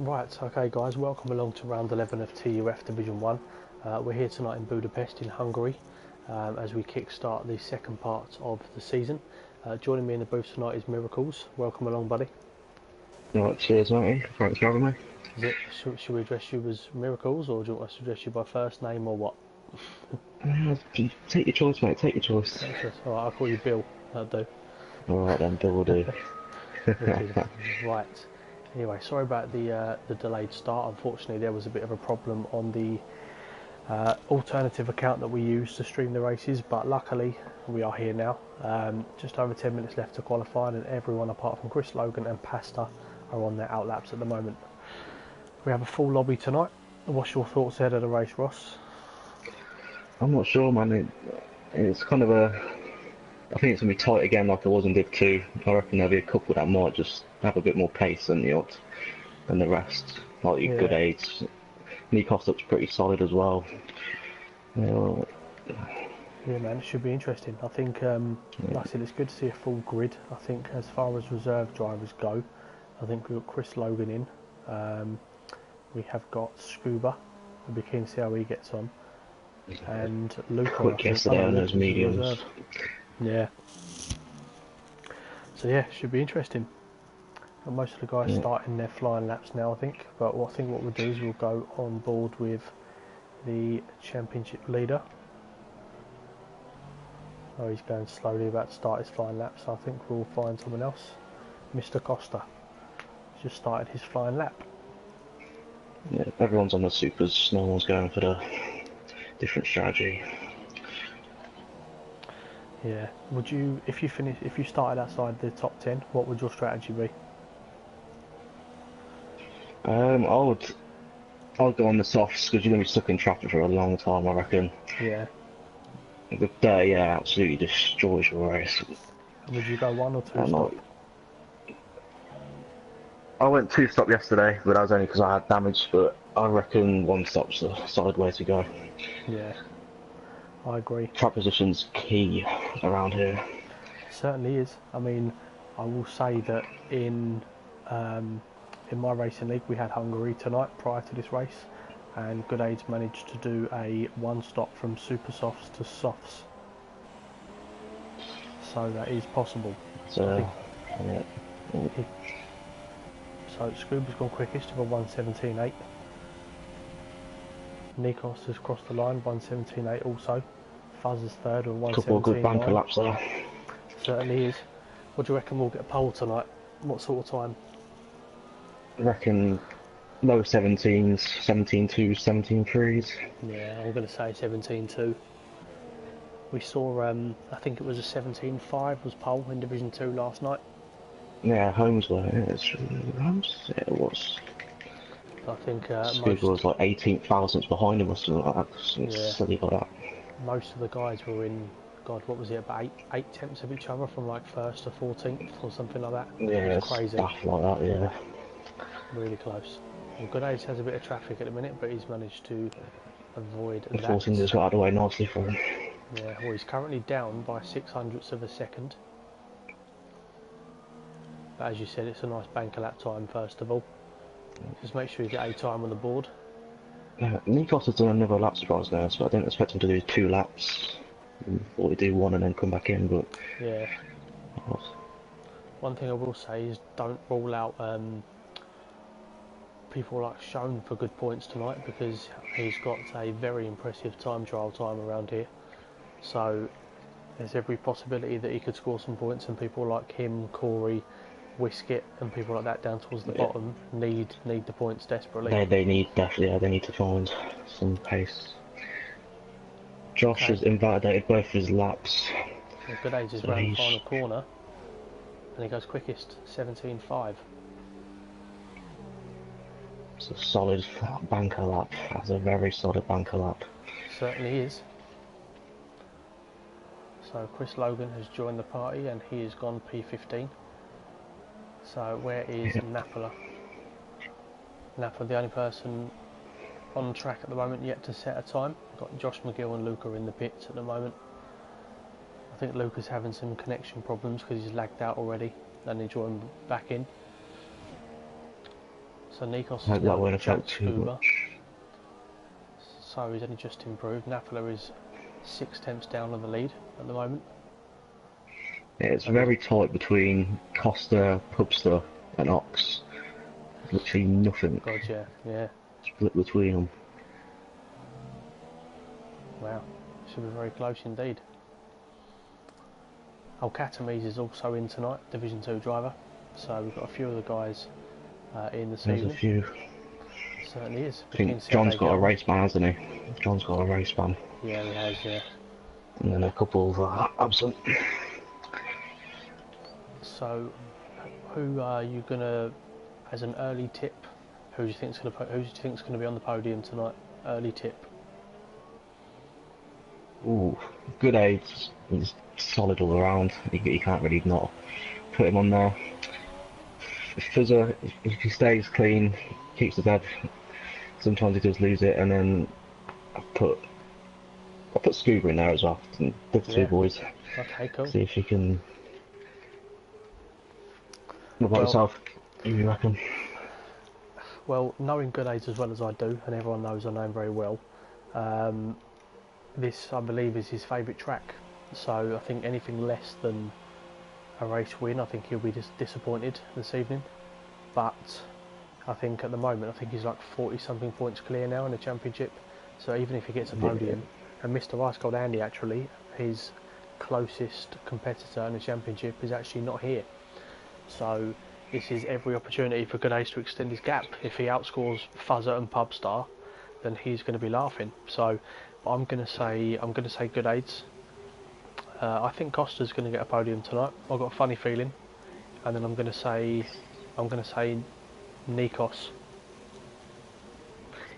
Right, okay guys, welcome along to round 11 of TUF Division 1. We're here tonight in Budapest in Hungary as we kick-start the second part of the season. Joining me in the booth tonight is Miracles. Welcome along, buddy. Right, cheers, mate. Thanks for having me. Should we address you as Miracles, or do you want us to address you by first name, or what? Take your choice, mate. Take your choice. Alright, I'll call you Bill. That'll do. Alright then, Bill will do. Wicked. Right. Anyway, sorry about the delayed start. Unfortunately, there was a bit of a problem on the alternative account that we use to stream the races, but luckily we are here now. Just over 10 minutes left to qualify, and everyone apart from Chris Logan and Pasta are on their outlaps at the moment. We have a full lobby tonight. What's your thoughts ahead of the race, Ross? I'm not sure, man. It's kind of I think it's going to be tight again like it was in Div 2. I reckon there'll be a couple that might just have a bit more pace than the rest. Like your good aids. Nikos looks pretty solid as well. Yeah, man, it should be interesting. I think, like I said, it's good to see a full grid. I think as far as reserve drivers go, I think we've got Chris Logan in. We have got Scuba. We'll be keen to see how he gets on. And Luca, quick yesterday on those mediums. Yeah. So yeah, should be interesting. And most of the guys starting their flying laps now, I think. But I think what we'll do is we'll go on board with the championship leader. Oh, he's going slowly, about to start his flying lap, so I think we'll find someone else. Mr. Costa just started his flying lap. Yeah, everyone's on the supers. No one's going for the different strategy. Yeah. Would you, if you started outside the top 10, what would your strategy be? I'll go on the softs because you're going to be stuck in traffic for a long time, I reckon. Yeah. The day, yeah, absolutely destroys your race. And would you go one or two stop? I went two stop yesterday, but that was only because I had damage, but I reckon one stop's a solid way to go. Yeah, I agree. Track position's key around here. It certainly is. I mean, I will say that in my racing league we had Hungary tonight prior to this race, and Good Aids managed to do a one stop from super softs to softs. So that is possible. So, yeah. So Scuba's gone quickest with a 1:17.8. Nikos has crossed the line, 1:17.8 also. Fuzz is third with 1:17.9. Couple of good banker laps there. Certainly is. What do you reckon we'll get a pole tonight? What sort of time? I reckon low 17s, 17.2s, 17.3s. Yeah, I'm going to say 17.2. We saw, I think it was a 17.5 was pole in Division 2 last night. Yeah, Holmes were. It was. I think Scuba was like 18 thousandths behind him or something like that. Silly like that. Most of the guys were in, God, what was it, about eight tenths of each other from like 1st to 14th or something like that. Yeah, it's crazy. Stuff like that, yeah. Really close. Well, Good Aids has a bit of traffic at the minute, but he's managed to avoid that. 14 just got out of the way nicely for him. Yeah, well, he's currently down by 600ths of a second. But as you said, it's a nice banker lap time first of all. Just make sure you get a time on the board. Yeah, Nikos has done another lap surprise now, so I didn't expect him to do 2 laps. I thought he'd do 1 and then come back in, but... Yeah. One thing I will say is don't rule out people like Schoen for good points tonight, because he's got a very impressive time trial time around here. So there's every possibility that he could score some points, and people like him, Corey, Wiskett and people like that down towards the bottom need the points desperately. They need to find some pace. Josh has invalidated both his laps. Well, Good Aids is round the final corner and he goes quickest, 17.5. It's a solid banker lap. That's a very solid banker lap. Certainly is. So Chris Logan has joined the party and he has gone P15. So where is Napola? Napola, the only person on track at the moment yet to set a time. We've got Josh McGill and Luca in the pits at the moment. I think Luca's having some connection problems because he's lagged out already and he joined back in. So So Nikos I has hope that now won't affect jumped too Uber. much. So he's only just improved. Napoli is 6 tenths down on the lead at the moment. Yeah, it's very tight between Costa, Pubster, and Ox. There's literally nothing God, yeah. split between them. Wow, should be very close indeed. Alcatamise is also in tonight, Division 2 driver. So we've got a few of the guys in this There's a evening. few. Certainly is. I think John's got a race ban, hasn't he? John's got a race ban. Yeah, he has, yeah. And then a couple absent. So, who are you gonna, as an early tip, who do you think's gonna be on the podium tonight? Early tip. Ooh, good aids. He's solid all around. You can't really not put him on there. If he stays clean, keeps the bed. Sometimes he does lose it, and then I put Scuba in there as well. The two Yeah. boys. Okay, cool. See if you can. What about Well, yourself? Who you reckon? well, knowing good aids as well as I do, and everyone knows I know him very well. This, I believe, is his favourite track. So I think anything less than a race win, I think he'll be disappointed this evening. But I think at the moment, I think he's like 40 something points clear now in the championship. So even if he gets a podium, and Mr. Ice Cold Andy actually, his closest competitor in the championship is actually not here. So this is every opportunity for Good Ace to extend his gap. If he outscores Fuzzer and Pubstar, then he's going to be laughing. So I'm going to say Good Ace. I think Costa's going to get a podium tonight. I've got a funny feeling, and then I'm going to say Nikos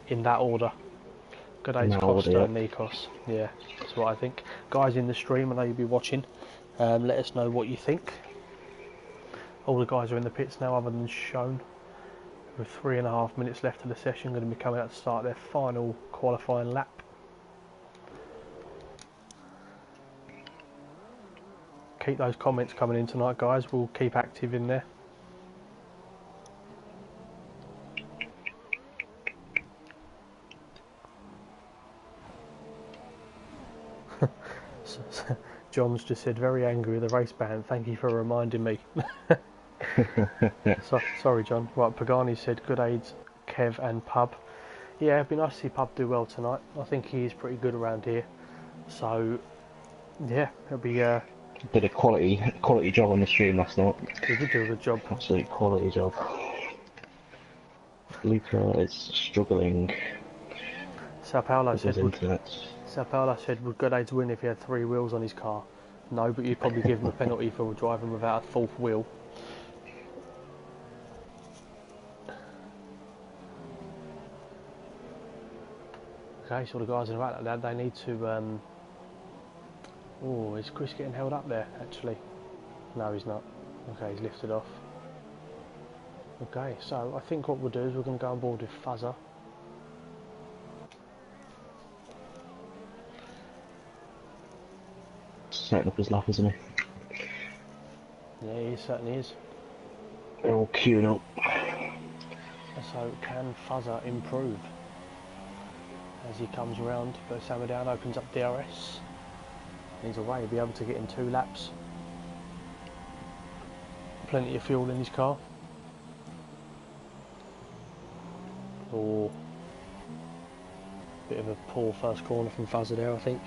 in that order. Good Ace, Costa, Nikos. Yeah, that's what I think. Guys in the stream, I know you'll be watching. Let us know what you think. All the guys are in the pits now, other than Shown. With 3.5 minutes left of the session, going to be coming out to start their final qualifying lap. Keep those comments coming in tonight, guys. We'll keep active in there. John's just said, very angry with the race ban. Thank you for reminding me. Sorry, John. Right, Pagani said, good aids, Kev and Pub. Yeah, it'd be nice to see Pub do well tonight. I think he is pretty good around here. So, yeah, it'll be... Did a quality job on the stream last night. He did do a good job. Absolute quality job. Luca is struggling. Sao Paulo said, would Good Aids win if he had 3 wheels on his car? No, but you'd probably give him a penalty for driving without a 4th wheel. Okay, so the guys in the back like that, they need to... Oh, is Chris getting held up there, actually? No, he's not. Okay, he's lifted off. Okay, so I think what we'll do is we're going to go on board with Fuzzer. Setting up his lap, isn't he? Yeah, he certainly is. They're all queuing up. So can Fuzzer improve? As he comes around, but Sammer down, opens up DRS. He's away, he'll be able to get in 2 laps. Plenty of fuel in his car. Or bit of a poor first corner from Fuzzer there, I think.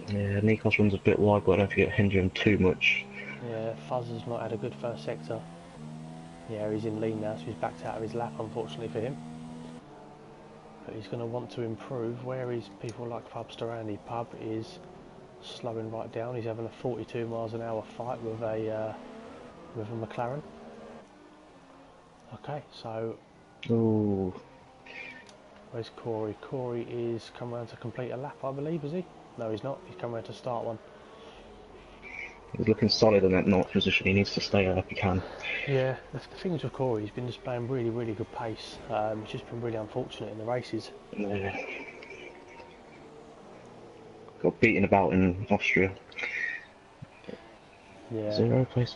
Yeah, Nikos runs a bit wide, but I don't think it'll hinder him too much. Yeah, Fuzzer's not had a good first sector. Yeah, he's in lean now, so he's backed out of his lap, unfortunately for him. But he's going to want to improve. Where is people like Pubster Andy? Pub is slowing right down. He's having a 42 miles an hour fight with a McLaren. Okay, so... Ooh. Where's Corey? Corey is come around to complete a lap, I believe, is he? No, he's not. He's come around to start one. He's looking solid in that north position. He needs to stay there if he can. Yeah, the thing is with Corey, he's been displaying really, really good pace. He's just been really unfortunate in the races. Yeah. Got beaten about in Austria. Yeah. 0 place.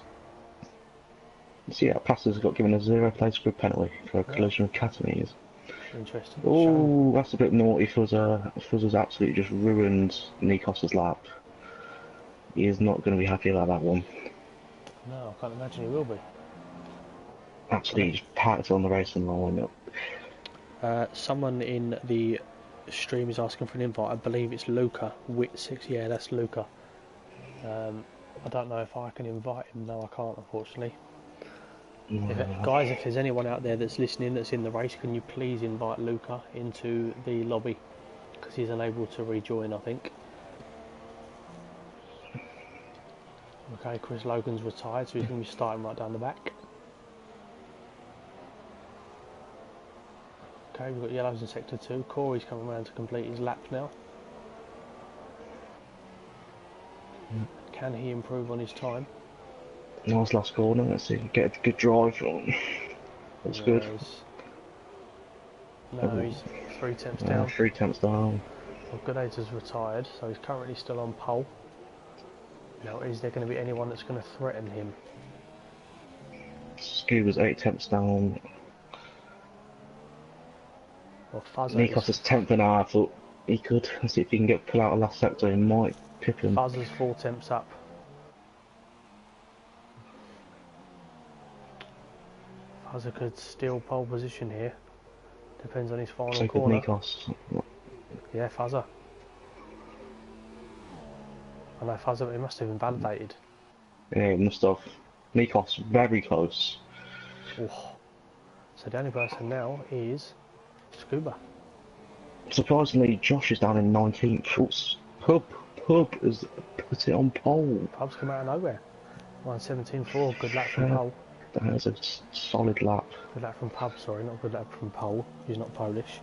So yeah, Paster's got given a 0-place grid penalty for a collision with Catanese. Interesting. Oh, that's a bit naughty. Fuzzer's absolutely just ruined Nikos's lap. He is not going to be happy about that one. No, I can't imagine he will be. Absolutely just packed on the racing line. Someone in the stream is asking for an invite. I believe it's Luca Wit6. Yeah, that's Luca. I don't know if I can invite him. No, I can't, unfortunately. Guys, if there's anyone out there that's listening that's in the race, can you please invite Luca into the lobby? Because he's unable to rejoin, I think. Okay, Chris Logan's retired, so he's going to be starting right down the back. Okay, we've got yellows in sector 2. Corey's coming around to complete his lap now. Can he improve on his time? Nice last corner. Let's see. Get a good drive from. That's good. No, he's 3 tenths down. 3 tenths down. Well, Goodator's retired, so he's currently still on pole. Now, is there going to be anyone that's going to threaten him? Scuba's 8 tenths down. Well, Fuzzer Nikos is 10th and I thought he could. Let's see if he can pull out a last sector. He might pip him. Fuzzer's 4 tenths up. Fuzzer could steal pole position here. Depends on his final so corner. Nikos. Yeah, Fuzzer. I know Fuzzer, he must have invalidated. Yeah, he must have. Nikos, very close. Oh. So the only person now is Scuba. Surprisingly, Josh is down in 19th. Pub has put it on pole. Pub's come out of nowhere. 1:17.4, good lap from pole. That is a solid lap. Good lap from Pub, sorry, not good lap from pole. He's not Polish.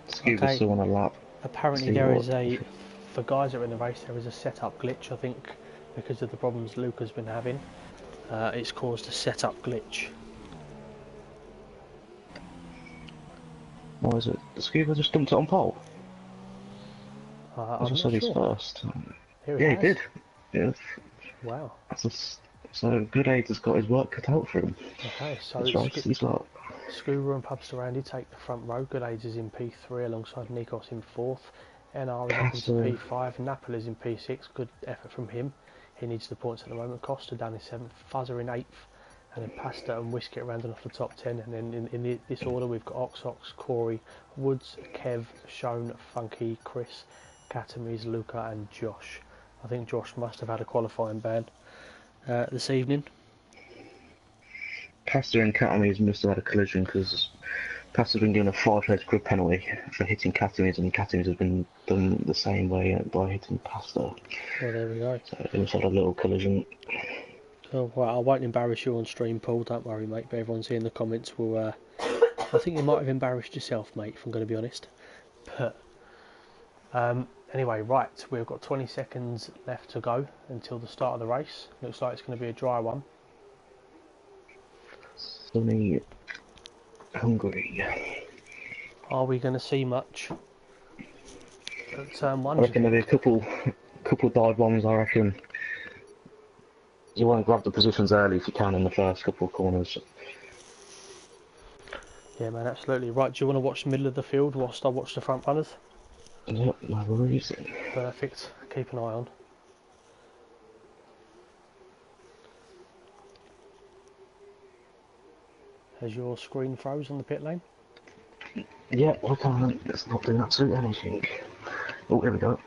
Scuba's still on a lap. Apparently there is for guys that are in the race, there is a setup glitch, I think, because of the problems Luca's been having. It's caused a setup glitch. Why is it? The Scuba just dumped it on pole? I'm just not said he's sure. first. He did. Yeah. Wow. So Good Aid has got his work cut out for him. Okay, so he's like... Scuba and Pubs Randy take the front row. Good Aids is in P3 alongside Nikos in 4th. NR is up into P5. Napoli is in P6. Good effort from him. He needs the points at the moment. Costa down in 7th. Fuzzer in 8th. And then Pasta and Wisket rounding off the top 10. And then in this order we've got Oxox, Corey, Woods, Kev, Shone, Funky, Chris, Katamise, Luca and Josh. I think Josh must have had a qualifying ban this evening. Pasta and Katamise must have had a collision because Pasta's been given a 5-place grid penalty for hitting Katamise, and Katamise has been done the same way by hitting Pasta. Well, there we go. So they must have had a little collision. Oh, well, I won't embarrass you on stream, Paul, don't worry, mate, but everyone seeing the comments will... I think you might have embarrassed yourself, mate, if I'm going to be honest. But, anyway, right, we've got 20 seconds left to go until the start of the race. Looks like it's going to be a dry one. Sunny Hungary. Are we going to see much at turn 1? I reckon there'll be a couple dive bombs, I reckon. You want to grab the positions early if you can in the first couple of corners. Yeah, man, absolutely. Right, do you want to watch the middle of the field whilst I watch the front runners? Yep, no worries. Perfect. Keep an eye on. Has your screen froze on the pit lane? Yeah, I can't. It's not doing absolutely anything. Oh, here we go.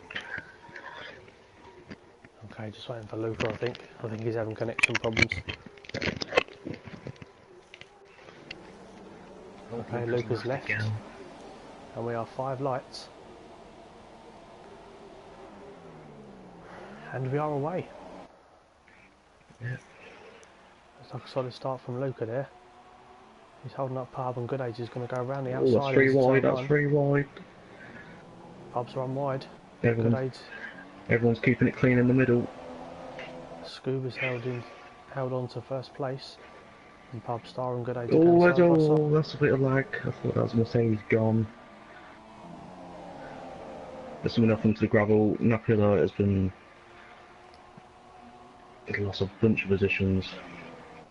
Okay, just waiting for Luca, I think. I think he's having connection problems. Okay, Luca's left. And we are 5 lights. And we are away. Yeah. Looks like a solid start from Luca there. He's holding up Pub, and Good Age is going to go around the outside. Oh, that's 3 wide, that's 3 wide. Pub's run wide. Everyone's keeping it clean in the middle. Scuba's held on to first place. And Pub Star and Good Age. Oh, that's a bit of lag. I thought that was going to say he's gone. There's someone up onto the gravel. Napoli has been It lost a bunch of positions.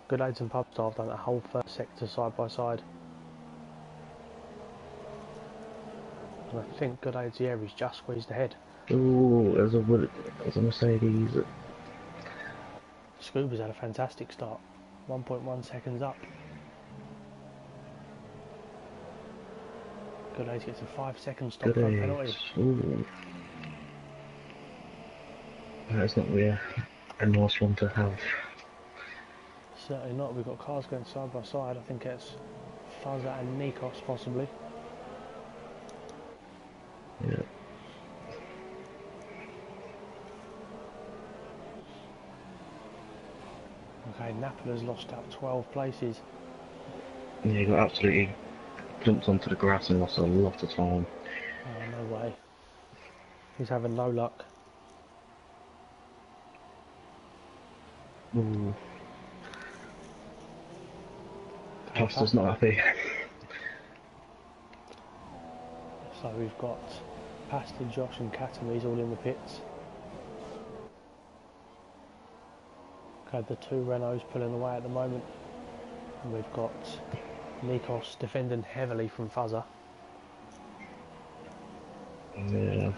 Good aids and pub staff done the whole first sector side by side. And I think Good aids, yeah, he's just squeezed ahead. Ooh, there's a Mercedes. Scuba's had a fantastic start. 1.1 seconds up. Good aids gets a 5-second stop Good for a aids. penalty. Ooh. That's not really a nice one to have. Certainly not. We've got cars going side by side. I think it's Fuzza and Nikos possibly. Yeah. Okay, Napola's lost out 12 places. Yeah, he got absolutely jumped onto the grass and lost a lot of time. Oh, no way. He's having no luck. Ooh. Okay, Costa's not happy. So we've got Pasta, Josh and Katamis all in the pits. Okay, the two Renaults pulling away at the moment. And we've got Nikos defending heavily from Fuzza. Yeah.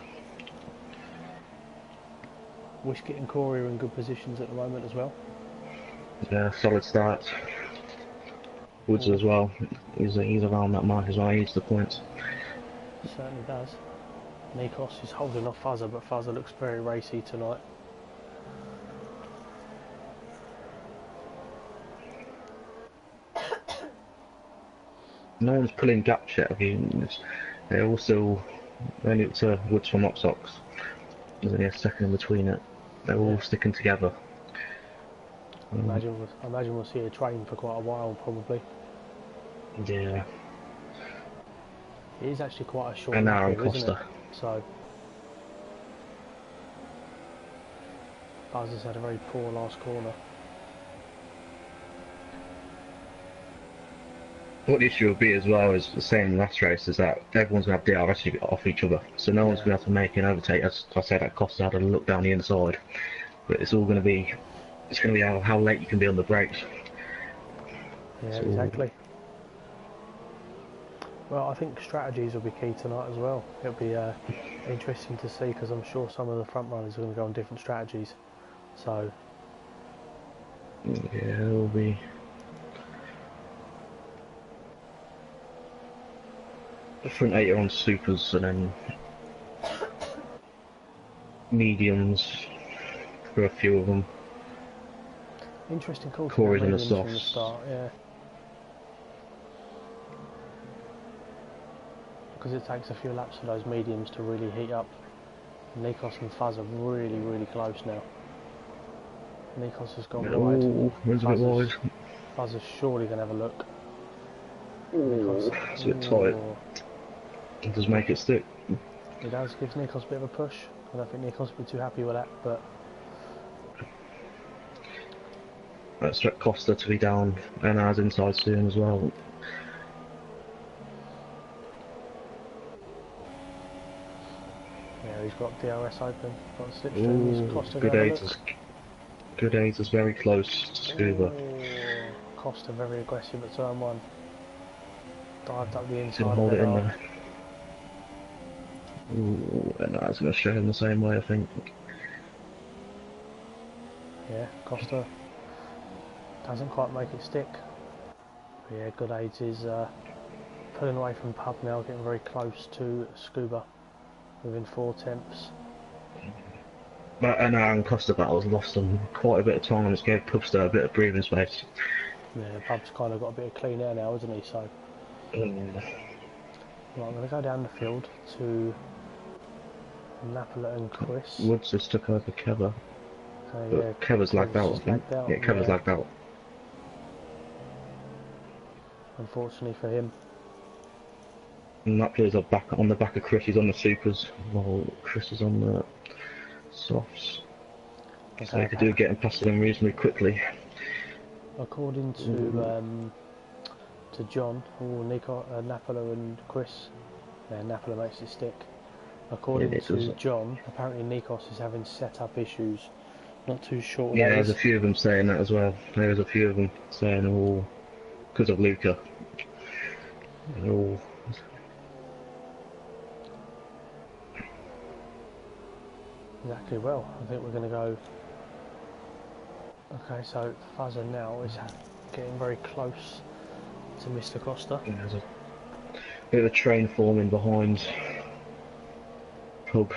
Whiskey and Corey are in good positions at the moment as well. Yeah, solid start. Woods as well. He's around that mark as well. He needs the points. Certainly does. Nikos is holding off Fuzza, but Fuzza looks very racy tonight. No one's pulling gaps yet. They're also only up to Woods from Oxox. There's only a second in between it. They're all sticking together. I imagine we'll see a train for quite a while probably. Yeah. It is actually quite a short And lap now here, isn't it? Costa. So Buzz's had a very poor last corner. What the issue will be as well is the same last race is that everyone's going to have DRS off each other, so no one's going to have to make an overtake. As I said, that Costa had a look down the inside, but it's going to be how late you can be on the brakes. Yeah, exactly. Well, I think strategies will be key tonight as well. It'll be interesting to see because I'm sure some of the front runners are going to go on different strategies. So Yeah, it'll be. The front eight are on supers and then mediums for a few of them. interesting call Corey's on the mediums from the softs. start, yeah. Because it takes a few laps for those mediums to really heat up. Nikos and Fuzz are really, really close now. Nikos has gone wide. Ooh, runs a bit wide. Fuzz is surely going to have a look. Ooh, it's a bit tight. It does make it stick. It does, gives Nikos a bit of a push. I don't think Nikos will be too happy with that, but I expect Costa to be down and ours inside soon as well. yeah, he's got DRS open, got slipstream. He's Costa going to look. Good aids is very close to Scuba. Ooh, Costa very aggressive at turn one. Dived up the He's inside going to hold of it in Bernard. there. Ooh, and that's going to show him the same way, I think. Yeah, Costa doesn't quite make it stick. But yeah, Good Aids is pulling away from Pub now, getting very close to Scuba within 4 tenths. But and Costa battles lost them quite a bit of time and it's gave Pubster a bit of breathing space. Yeah, Pub's kind of got a bit of clean air now, isn't he? So, right, I'm going to go down the field to Napola and Chris. Woods just took over Keva. Yeah, But Keva's lagged out, I think. Yeah, Keva's lagged out. Unfortunately for him. And that player's back on the back of Chris, he's on the supers, while Chris is on the softs. Okay, so he could do getting past them reasonably quickly. According to John, Napola and Chris, yeah, Napola makes it stick. According to John, apparently Nikos is having setup issues Not too sure what Yeah, that there's a is. few of them saying that as well. There's a few of them saying, oh, because of Luca. Oh, Exactly, well, I think we're going to go... Okay, so Fuzzer now is getting very close to Mr. Costa. there's a bit of a train forming behind Pub.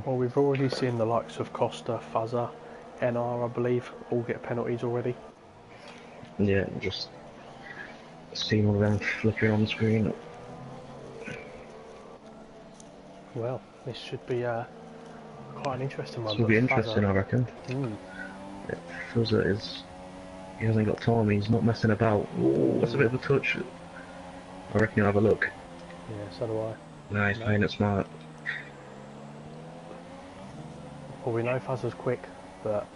Well, we've already seen the likes of Costa, Fuzzer, NR, I believe, all get penalties already. Yeah, just seeing all of them flickering on the screen. Well, this should be quite an interesting This one, will but be Fuzzer... interesting, I reckon. Fuzzer is... He hasn't got time, he's not messing about. Oh, that's a bit of a touch. I reckon he'll have a look. Yeah, so do I. Nah, he's No. playing it smart. Well, we know Fuzzer's quick, but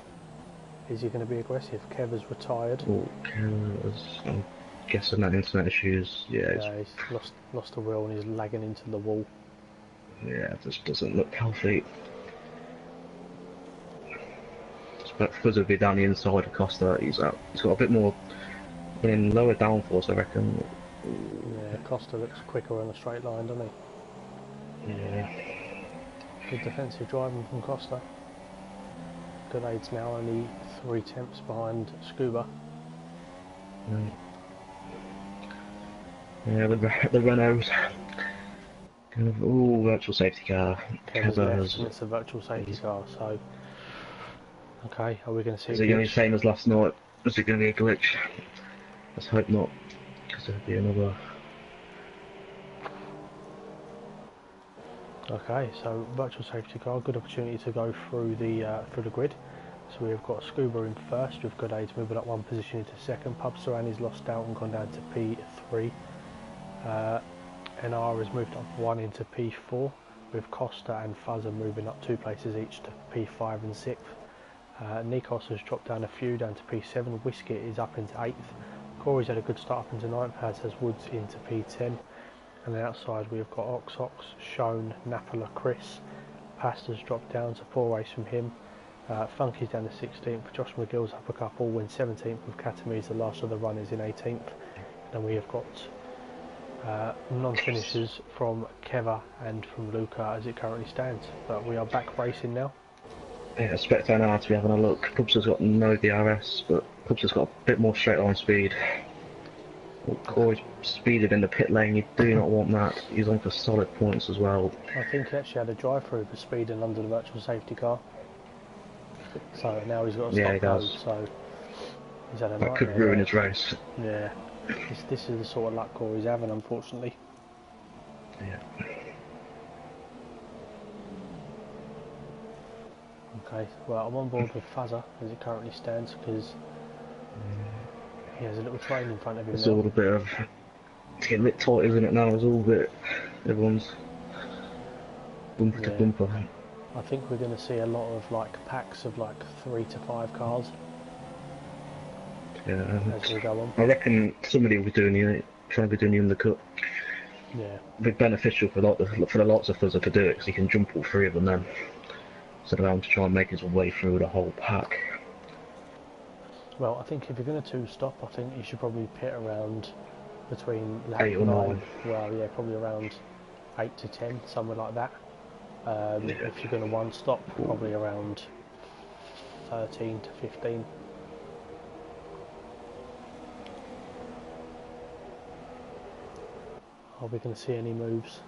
is he going to be aggressive? Kev has retired. Oh, I'm guessing that internet issues. Yeah, Yeah, he's lost the wheel and he's lagging into the wall. yeah, it just doesn't look healthy. But Fuzzer will be down the inside of Costa. He's got a bit more in lower downforce, I reckon. Yeah, Costa looks quicker on a straight line, doesn't he? Yeah. Good defensive driving from Costa. Good aids now, only 3 tenths behind Scuba. Yeah, the Renault. Kind of, ooh, virtual safety car. Kev has left and it's a virtual safety car, so... Okay, are we going to see Is a it going to be the glitch? same as last night? Is it going to be a glitch? Let's hope not, because there'll be another... Okay, so virtual safety car, good opportunity to go through the grid. So we've got Scuba in first with good aids moving up one position into second. Pub Serrani's lost out and gone down to P3. NR has moved up one into P4 with Costa and Fuzzer moving up 2 places each to P5 and 6th. Nikos has dropped down a few down to P7. Whiskey is up into 8th. Corey's had a good start up into 9th, as has Woods into P10. And then outside we've got Ox, Shone, Napola, Chris. Pasta's dropped down, so poor race from him. Funky's down to 16th, Josh McGill's up a couple in 17th with Katami's the last of the runners in 18th. And we have got non-finishers from Keva and from Luca as it currently stands. But we are back racing now. Yeah, I expect NR to be having a look. Pubs has got no DRS, but Pubs has got a bit more straight line speed. Corey's speeded in the pit lane, you do not want that. He's on for solid points as well. I think he actually had a drive-through for speeding under the virtual safety car. So now he's got a stop code, so he's had a That could nightmare ruin there. his race. Yeah, this is the sort of luck Corey's having, unfortunately. Yeah. Okay, well I'm on board with Fuzzer as it currently stands because he has a little train in front of him It's now. all a bit of... It's getting a bit tight, isn't it now? It's all a bit... Everyone's bumper to bumper. I think we're going to see a lot of like packs of like 3 to 5 cars Yeah. as we go on. I reckon somebody will be doing the... Trying to be doing the undercut. Yeah. It'd be beneficial for the lots of Fuzzer to do it, because he can jump all 3 of them then. Instead of having to try and make his way through the whole pack. Well, I think if you're going to 2-stop, I think you should probably pit around between 8 or 9. Well, yeah, probably around 8 to 10, somewhere like that. If you're going to 1-stop, probably around 13 to 15. Are we going to see any moves?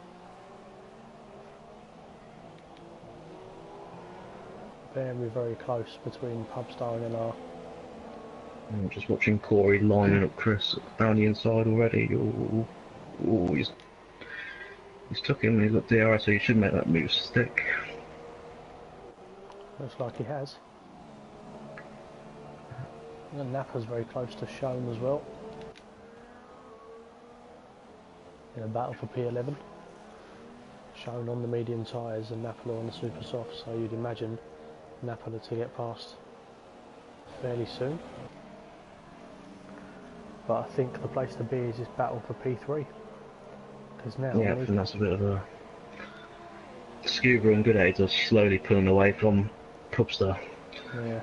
Very close between Pubstar and NR. I'm just watching Corey lining up Chris down the inside already. Ooh, he's took him and he's got DRS, so he should make that move stick. Looks like he has. And Napa's very close to Shone as well. In a battle for P11. Shone on the medium tyres and Napa on the super soft, so you'd imagine Napa to get past fairly soon. But I think the place to be is this battle for P3. Because now Yeah, I think that's a bit of a... Scuba and Good Aids are slowly pulling away from Pubstar. yeah,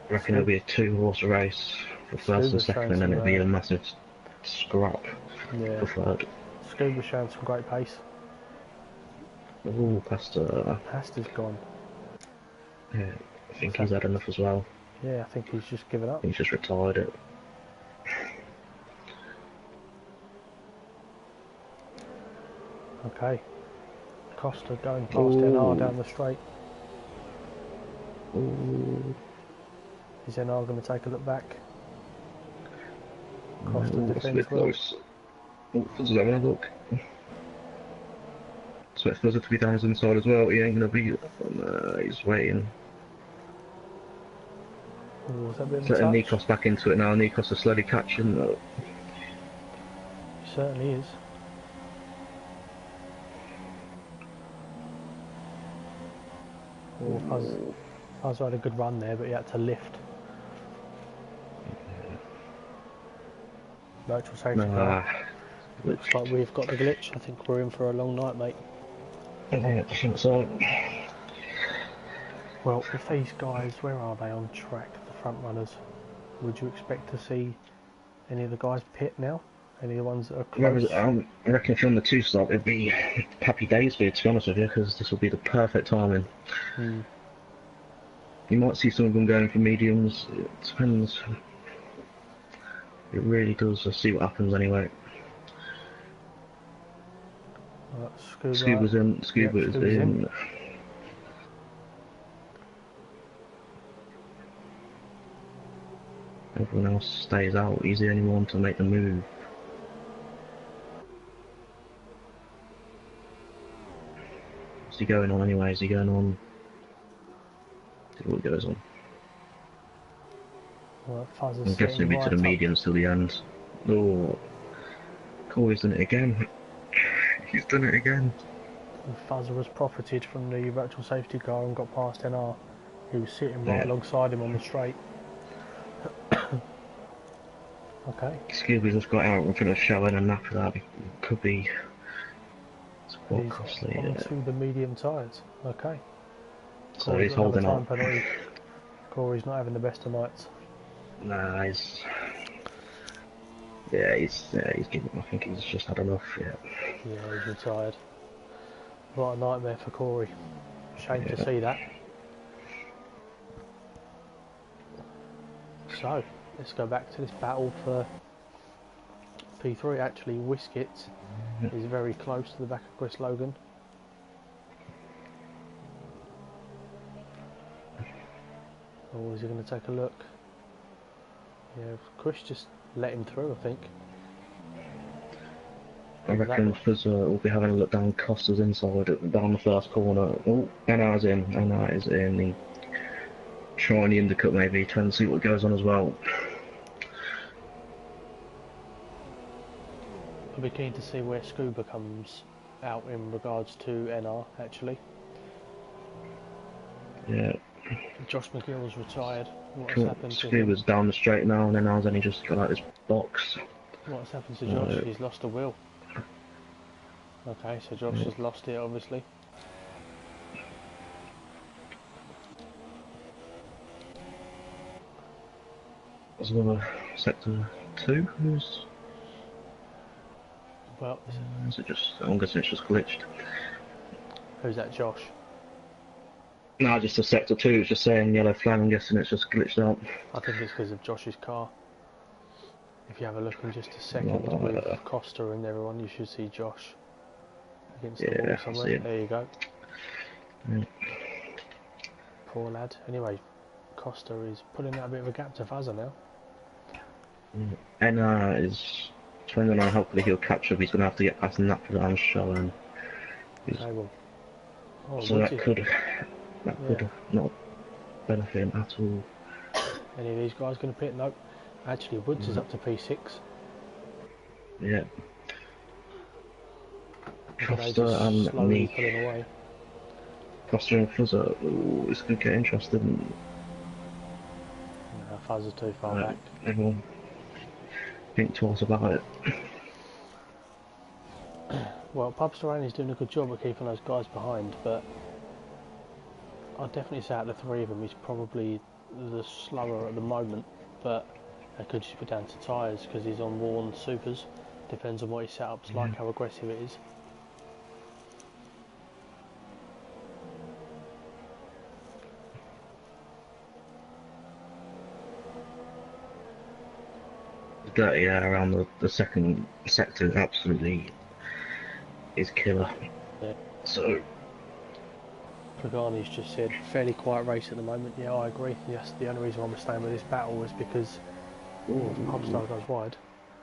I reckon it'll be a 2-horse race for first and Scuba's second, showing and then some, it'll be a massive scrap yeah, for third. Scuba's showing some great pace. Ooh, past Pasta's gone. yeah, I What's think he's had happened? enough as well. Yeah, I think he's just given up. He's just retired it. Okay. Costa going past NR Ooh. down the straight. Ooh. Is NR going to take a look back? Costa Ooh, that's a defends bit well. close. Oh, Fuzz having a look. Expect Fuzz to be down his inside as well. He ain't gonna be. He's waiting. Oh, was that a bit of He's a letting touch? Nikos back into it now. Nikos is slowly catching. He certainly is. Oh, Fuzz had a good run there, but he had to lift. Virtual safety car. Looks like we've got the glitch. I think we're in for a long night, mate. Yeah, I think so. Well, if these guys, where are they on track, the front runners? Would you expect to see any of the guys pit now? Any of the ones that are close? I reckon if you're on the 2-stop, it'd be happy days for you, to be honest with you, because this will be the perfect timing. Hmm. You might see some of them going for mediums. It depends. It really does. Let's see what happens anyway. Scuba's in. Scuba Yep, is Scuba's in. Everyone else stays out. He's the only one to make the move. What's he going on anyway? Is he going on? See what goes on. Well, Fuzz is I'm guessing sitting it'll be right to the up. mediums till the end. Oh, Corey's done it again. He's done it again. Fuzzer has profited from the virtual safety car and got past NR. He was sitting right Yeah. alongside him on the straight. Okay. Scuba's just got out in front of Sharon, and after that it could be quite He's costly. onto the medium tyres. Okay. So Corey's he's got another holding time up. penalty. Corey's not having the best of nights. Nah, he's. Yeah, he's giving. I think he's just had enough. Yeah. Yeah, he's retired. What a nightmare for Corey. Shame to see that. So, let's go back to this battle for P3. Actually, Whiskit is very close to the back of Chris Logan. Oh, is he going to take a look? Yeah, Chris just let him through, I think. I reckon Fuzz will be having a look down Costa's inside down the first corner. Oh, NR's in. NR is in. He trying the undercut maybe, trying to see what goes on as well. I'll be keen to see where Scuba comes out in regards to NR, actually. Yeah. Josh McGill's retired. What's Cool. happened to him? Scuba's down the straight now, and NR's only just got out this box. What's happened to Josh? He's lost a wheel. Okay, so Josh has lost it, obviously. There's another sector 2. Who's? Well, Is it just? I'm guessing it's just glitched. who's that, Josh? No, just a sector 2. It's just saying yellow flag. I'm guessing it's just glitched out. I think it's because of Josh's car. If you have a look in just a second with Costa and everyone, you should see Josh against the wall somewhere. There you go. Yeah. Poor lad. Anyway, Costa is putting out a bit of a gap to Fazza now. NR is depending on how quickly he'll catch up. He's going to have to get past Napoli and Sharon. Okay, well. Oh, So that could not benefit him at all. Any of these guys going to pit? Nope. Actually, Woods is up to P6. Yeah. Costa Costa and slowly pulling away. Costa and Fuzzer. Ooh, it's going to get interesting. No, Fazza's too far back. Everyone think twice about it. Well, Pubsterani's doing a good job of keeping those guys behind, but I'd definitely say out of the three of them, he's probably the slower at the moment. But it could just be down to tyres because he's on worn supers. Depends on what his setup's like, how aggressive it is. The dirty air around the second sector absolutely is killer. Yeah. So Pagani's just said, fairly quiet race at the moment. Yeah, I agree. Yes, the only reason why we're staying with this battle was because if Pubstar goes wide,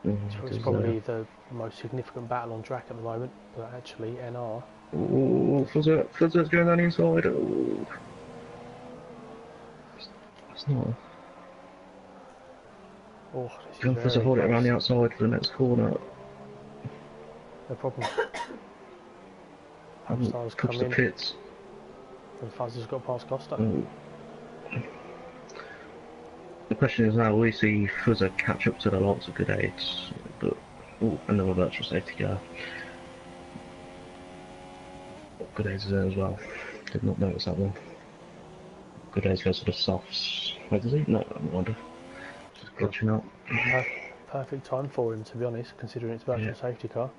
it's probably the most significant battle on track at the moment. But actually, NR. Oh, Fuzza's going on inside. Oh. It's not. Oh, this is Can very Fuzza hold it close. around the outside for the next corner? No problem. Pubstar's come the in, pits. and Fuzz has got past Costa. Oh. The question is now, will we see Fuzza catch up to the lots of good aids? But another virtual safety car. Good aids is there as well. Did not notice that one. Good aids goes to the softs. Where does he? No, I wonder. Just glitching out. Perfect time for him, to be honest, considering it's virtual safety car.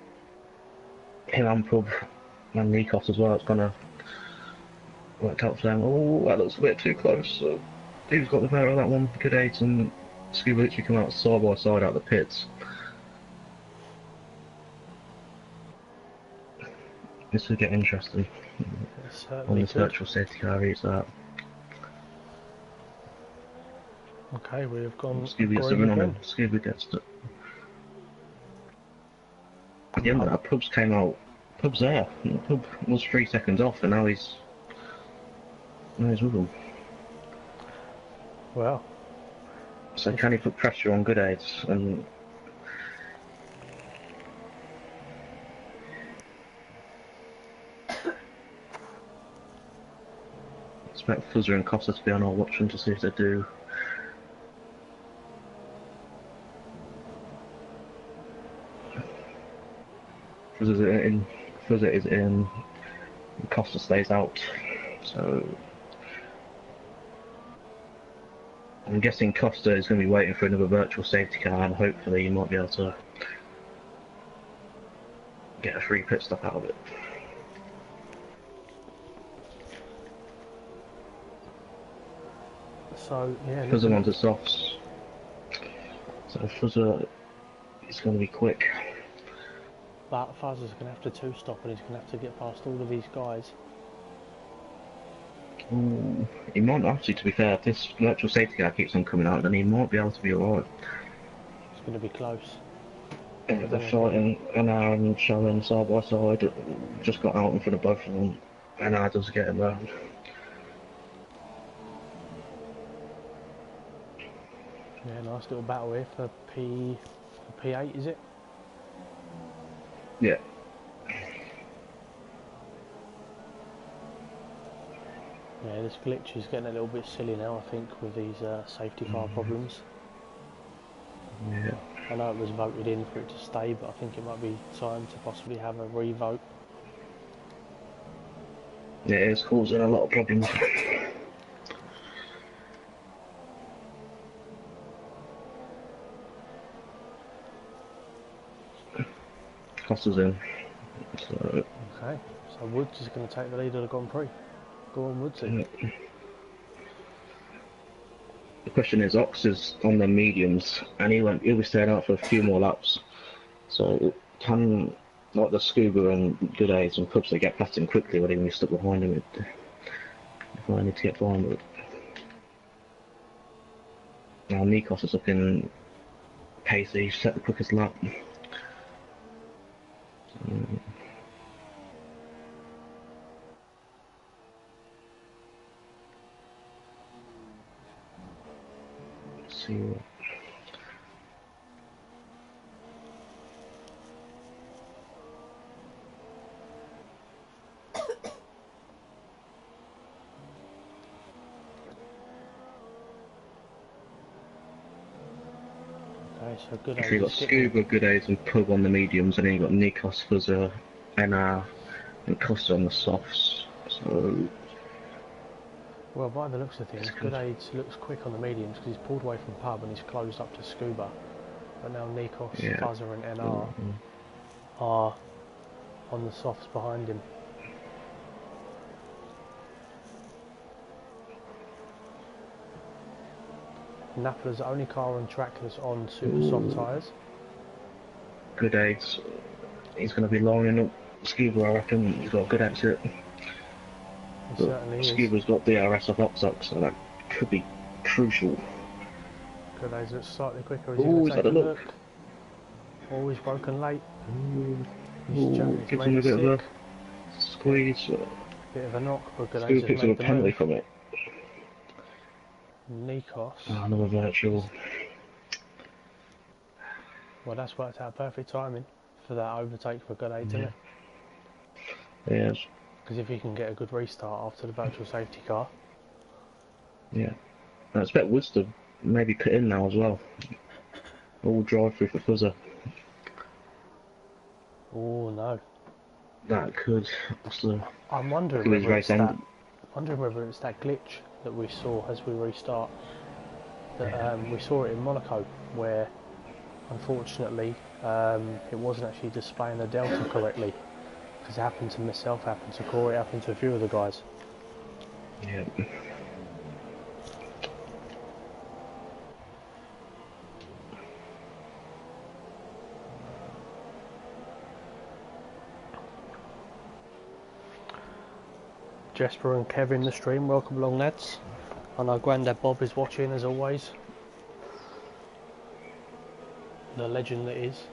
Him and Pub and Nikos as well. It's gonna work out for them. Oh, that looks a bit too close. So he's got the better of that one. Good aids and Scuba literally come out side by side out of the pits. This will get interesting. On this virtual safety car, he's that. Okay, we've gone. Scuba gets the run on him. Scuba gets the. At the end of that, Pub's came out. Pub's there. Pub was 3 seconds off, and now he's with him. Well. So can he put pressure on good aids and? Expect Fuzzer and Costa to be on our watching to see if they do. Fuzzer is in, Costa stays out. So I'm guessing Costa is going to be waiting for another virtual safety car, and hopefully he might be able to get a free pit stop out of it. So yeah, Fuzzer onto softs. So Fuzzer is going to be quick. But Fuzzer's going to have to two-stop, and he's going to have to get past all of these guys. Ooh, he might actually, to be fair, if this virtual safety car keeps on coming out, then he might be able to be alright. It's going to be close. Yeah, they're fighting Anar and Sharon side by side. Just got out in front of both of them. Anar does get him round. Yeah, nice little battle here for P8, is it? Yeah. Yeah, this glitch is getting a little bit silly now, I think, with these safety car problems. Yeah. I know it was voted in for it to stay, but I think it might be time to possibly have a re-vote. Yeah, it's causing a lot of problems. Costa's in. So. Okay, so Woods is going to take the lead of the Grand Prix. Go on, Woodsy. Yeah. The question is, Ox is on the mediums, and he'll be staying out for a few more laps. So can like the Scuba and Good Aids and Pubs, they get past him quickly, or even be stuck behind him if I need to get behind it. Now Nikos is up in pace, he's set the quickest lap. Let's see what. Okay, so Good Aids. So you got Scuba, Good Aids and Pub on the mediums, and then you got Nikos, Fuzzer, and Costa on the softs. So Well, by the looks of things, Good Aids looks quick on the mediums because he's pulled away from pub and he's closed up to Scuba. But now Nikos, yeah. Fuzzer and NR are on the softs behind him. Napola's the only car on track that's on super soft tyres. Good Aids. He's going to be lining up Scuba, I reckon. He's got a good exit. He certainly is. Scuba's got DRS off Oxox, so that could be crucial. Good Aids looks slightly quicker. He's going to take a look. Oh, he's broken late. Gives him a bit of a squeeze. Bit of a knock, but Good Scuba picks up a penalty from it. Nikos. Oh, another virtual. Well, that's worked out perfect timing for that overtake for Good Aids, isn't it? Yes. Because if he can get a good restart after the virtual safety car. Yeah. I expect Woods to maybe put in now as well. All drive through for Fuzzer. Oh no. That could. I'm wondering whether it's that glitch that we saw as we restart. That we saw it in Monaco, where unfortunately it wasn't actually displaying the delta correctly. Because it happened to myself, happened to Corey, happened to a few of the guys. Yeah. Jesper and Kevin in the stream, welcome along lads. I know Grandad Bob is watching as always. The legend that is.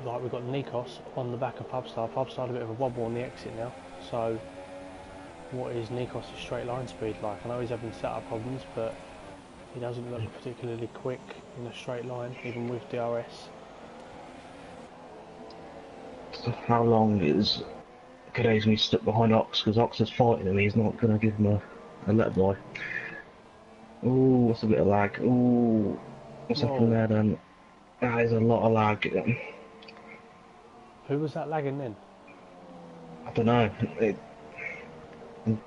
Like, we've got Nikos on the back of Pubstar. Pubstar a bit of a wobble on the exit now. So what is Nikos' straight line speed like? I know he's having setup problems, but he doesn't look particularly quick in a straight line, even with DRS. So how long is Good Aids when he's stuck behind Ox? Because Ox is fighting him, he's not going to give him a let by. Ooh, that's a bit of lag. Ooh, what's happened there then? That is a lot of lag. Who was that lagging then? I don't know. That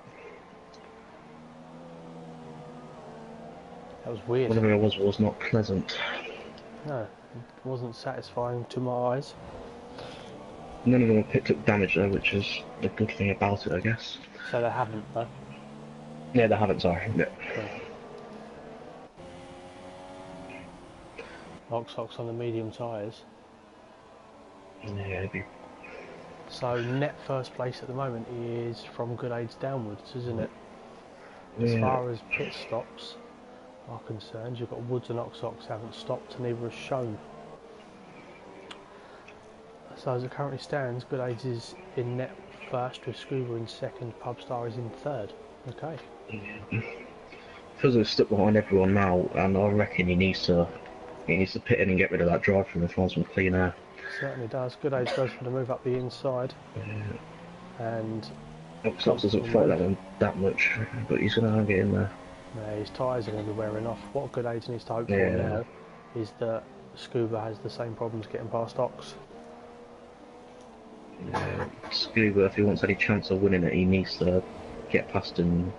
was weird. Whatever it was not pleasant. No, it wasn't satisfying to my eyes. None of them have picked up damage though, which is the good thing about it, I guess. So they haven't, though? Yeah, they haven't, sorry. Yeah. Ox on the medium tyres. Yeah, So net first place at the moment is from Good Aids downwards, isn't it? As far as pit stops are concerned, you've got Woods and Ox haven't stopped and neither has shown. So as it currently stands, Good Aids is in net first with Scuba in second, Pubstar is in third. Okay. Yeah. Fuzzer's stuck behind everyone now, and I reckon he needs to pit in and get rid of that drive through and find some clean air. Certainly does. Good Aids goes for the move up the inside. And Ox doesn't fight that much, but he's going to get in there. His tyres are going to be wearing off. What Good Aids needs to hope for now is that Scuba has the same problems getting past Ox. Scuba, if he wants any chance of winning it, he needs to get past him.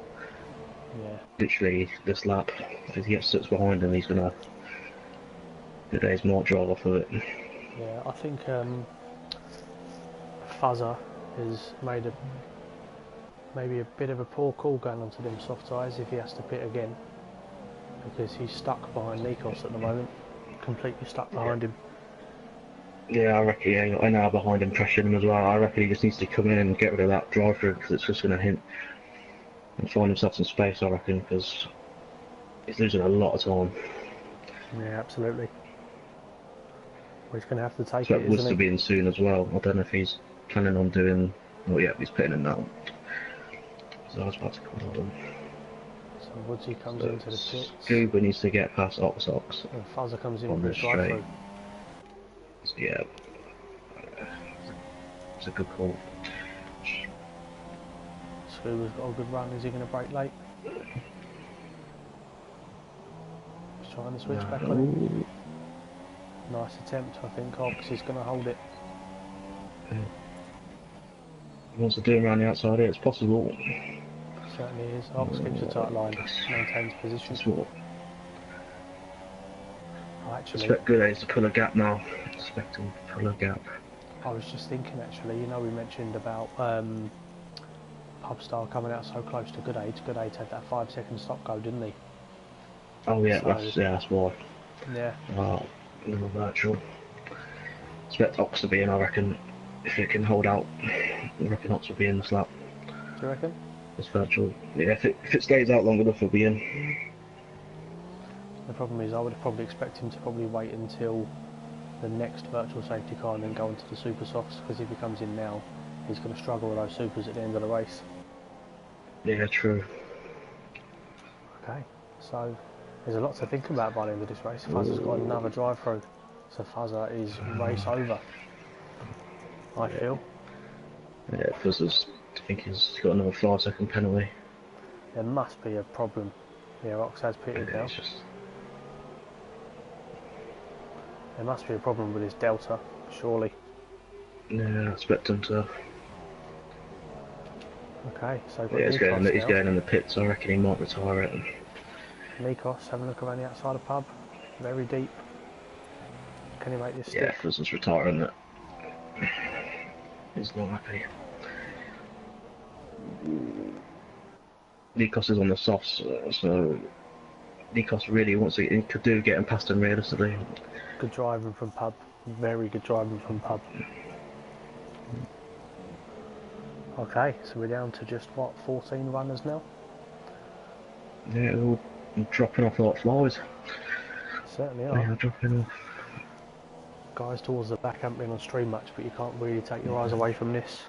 Yeah. Literally this lap. If he gets stuck behind him, he's gonna. Good Aids might drive off of it. Yeah, I think Fuzzer has made maybe a bit of a poor call going onto them soft tyres if he has to pit again, because he's stuck behind Nikos at the moment, completely stuck behind him. Yeah, I reckon. Yeah, I know behind him, pressuring him as well. I reckon he just needs to come in and get rid of that drive-through because it's just going to hint and find himself some space. I reckon because he's losing a lot of time. Yeah, absolutely. Well, he's going to have to take it. Woods isn't to be in soon as well. I don't know if he's planning on doing. Oh yeah, he's putting in now. So I was about to call him. So Woodsy comes into the pits. Scuba needs to get past Ox. And Fuzzer comes in on for the the drive-through. So, yeah, it's a good call. Scuba's got a good run. Is he going to break late? He's trying to switch back on him. Nice attempt, I think. Ox is going to hold it. wants to do him around the outside here, it's possible. Certainly is. Ox keeps a tight line, maintains position. That's what Oh, I actually, expect Good A's to pull a gap now. Expect him to pull a gap. I was just thinking actually, you know, we mentioned about Pubstar coming out so close to Good Age. Good Age had that 5-second stop go, didn't he? Oh yeah, So, that's why. yeah. Little virtual. Expect Ox to be in, I reckon. If it can hold out, I reckon Ox will be in the slap. Do you reckon? It's virtual. Yeah, if it stays out long enough, he'll be in. The problem is I would probably expect him to probably wait until the next virtual safety car and then go into the super softs, because if he comes in now, he's going to struggle with those supers at the end of the race. Yeah, true. Okay, so there's a lot to think about by the end of this race. Fuzzer's got another drive through, so Fuzzer is race over, I feel. Yeah, Fuzzer's, I think he's got another 5-second penalty. There must be a problem. Yeah, Ox has pitted Yeah, now. There must be a problem with his delta, surely. Yeah, I expect him to. Okay, so we've got Yeah, Nikos he's now. going in the pits. I reckon he might retire it. Nikos having a look around the outside of pub, very deep. Can he make this Yeah, stick? Fuzzer's retiring it. He's not happy. Nikos is on the softs, so Nikos really wants to. He could do getting past him realistically. Good driving from pub, very good driving from pub. Okay, so we're down to just what, 14 runners now? Yeah, they're all dropping off like flies. Certainly are. They are dropping off. Guys towards the back haven't been on stream much, but you can't really take your eyes away from this,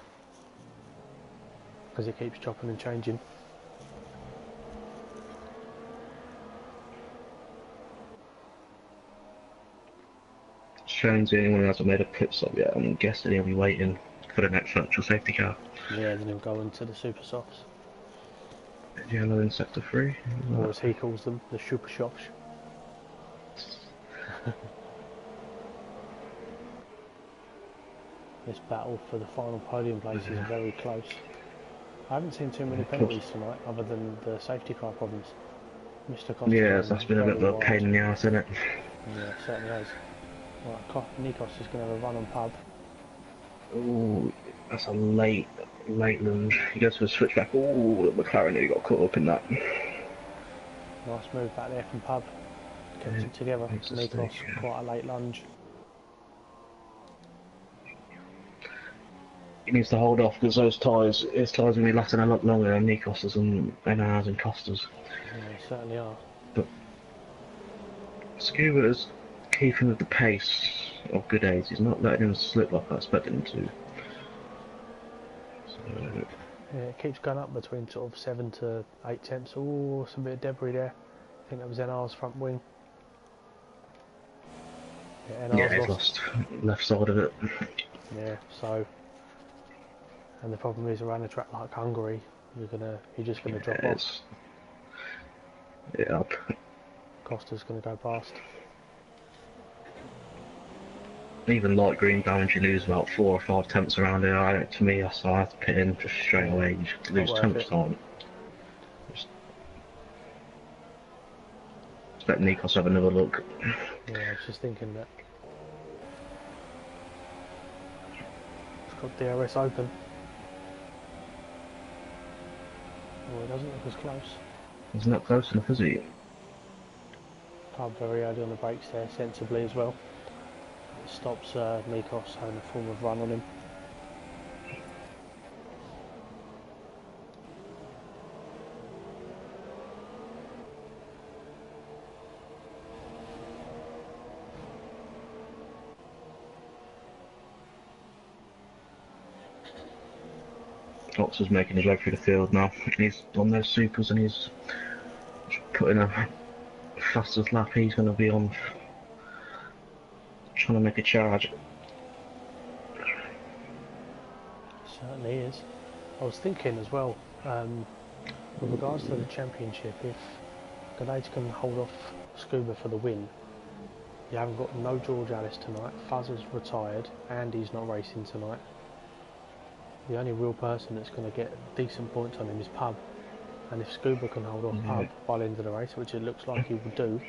because it keeps chopping and changing. Shane's the only one who hasn't made a pit stop yet. I'm guessing he'll be waiting for the next virtual safety car. Yeah, then he'll go into the super softs, Yellow in sector 3. or as he calls them, the super shops. This battle for the final podium place is very close. I haven't seen too many penalties tonight, other than the safety car problems. Mr. Costa. Yeah, that's been a bit of a pain in the arse, isn't it? Yeah, it certainly has. Right, Nikos is going to have a run on pub. Ooh, that's a late lunge. He goes for a switchback. Ooh, the McLaren nearly got caught up in that. Nice move back there from pub. Kept it together. Nikos, quite a late lunge. He needs to hold off because his tyres will be lasting a lot longer than Nikos's and ours and Costa's. Yeah, they certainly are. But Scuba is keeping with the pace of Good A's. He's not letting him slip like I expected him to. So, Yeah, it keeps going up between sort of 7 to 8 tenths. Oh, some bit of debris there. I think that was NR's front wing. Yeah, NR's he's lost left side of it. Yeah, so, and the problem is around a track like Hungary, you're just gonna drop off. Yeah. Costa's gonna go past. Even light green damage, you lose about 4 or 5 tenths around here. To me, that's why I have to pit in just straight away. You just lose too much time. Expect Nikos to have another look. Yeah, I was just thinking that. It's got DRS open. Oh, it doesn't look as close. He's not close enough, is he? Pub very early on the brakes there, sensibly as well. It stops Nikos having a form of run on him. Ox is making his way through the field now. He's on those supers and he's putting a fastest lap. He's going to be on, trying to make a charge. Certainly is. I was thinking as well, with regards to the championship, if Grenades can hold off Scuba for the win, you haven't got no George Alice tonight, Fuzzer's retired, Andy's not racing tonight. The only real person that's going to get decent points on him is Pub. And if Scuba can hold off Yeah. Pub by the end of the race, which it looks like he will do,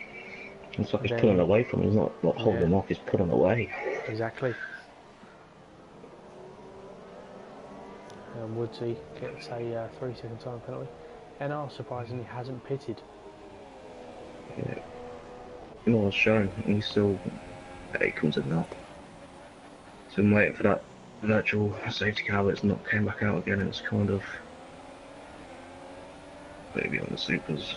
It's like he's then pulling away from him. He's not holding him off, he's pulling away. exactly. And Woodsy gets a 3-second time penalty. NR surprisingly hasn't pitted. Yeah. Well, it's shown. He's still. He comes in now. So I'm waiting for that virtual safety car that's not came back out again. It's kind of maybe on the supers.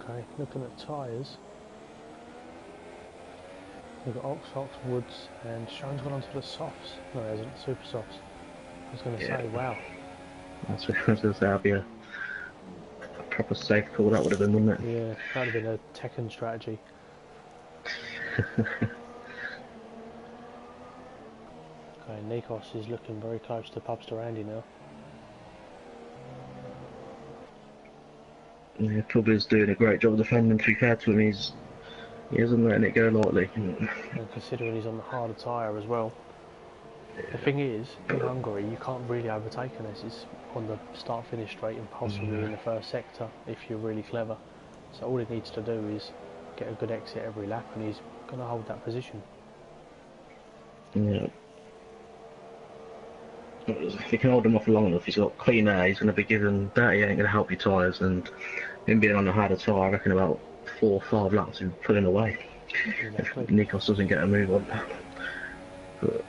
Okay, looking at tyres. We've got Ox, Woods, and Sean's gone onto the softs. No, he hasn't, super softs. I was going to say, wow. That's what I was going to say. That'd be a proper safe call. That would have been, wouldn't it? Yeah, that would have been a Tekken strategy. Okay, Nikos is looking very close to Pubster Andy now. Yeah, Pubby's doing a great job of defending. To be fair to him, he isn't letting it go lightly. And considering he's on the harder tyre as well. The thing is, in Hungary, you can't really overtake unless it's on the start-finish straight and possibly in the first sector if you're really clever. So all he needs to do is get a good exit every lap and he's going to hold that position. Yeah. If you can hold him off long enough, he's got clean air, he's going to be given dirty, ain't going to help your tyres, and him being on the harder tyre, I reckon about 4 or 5 laps he'll be pulling away. Exactly. If Nikos doesn't get a move on. But,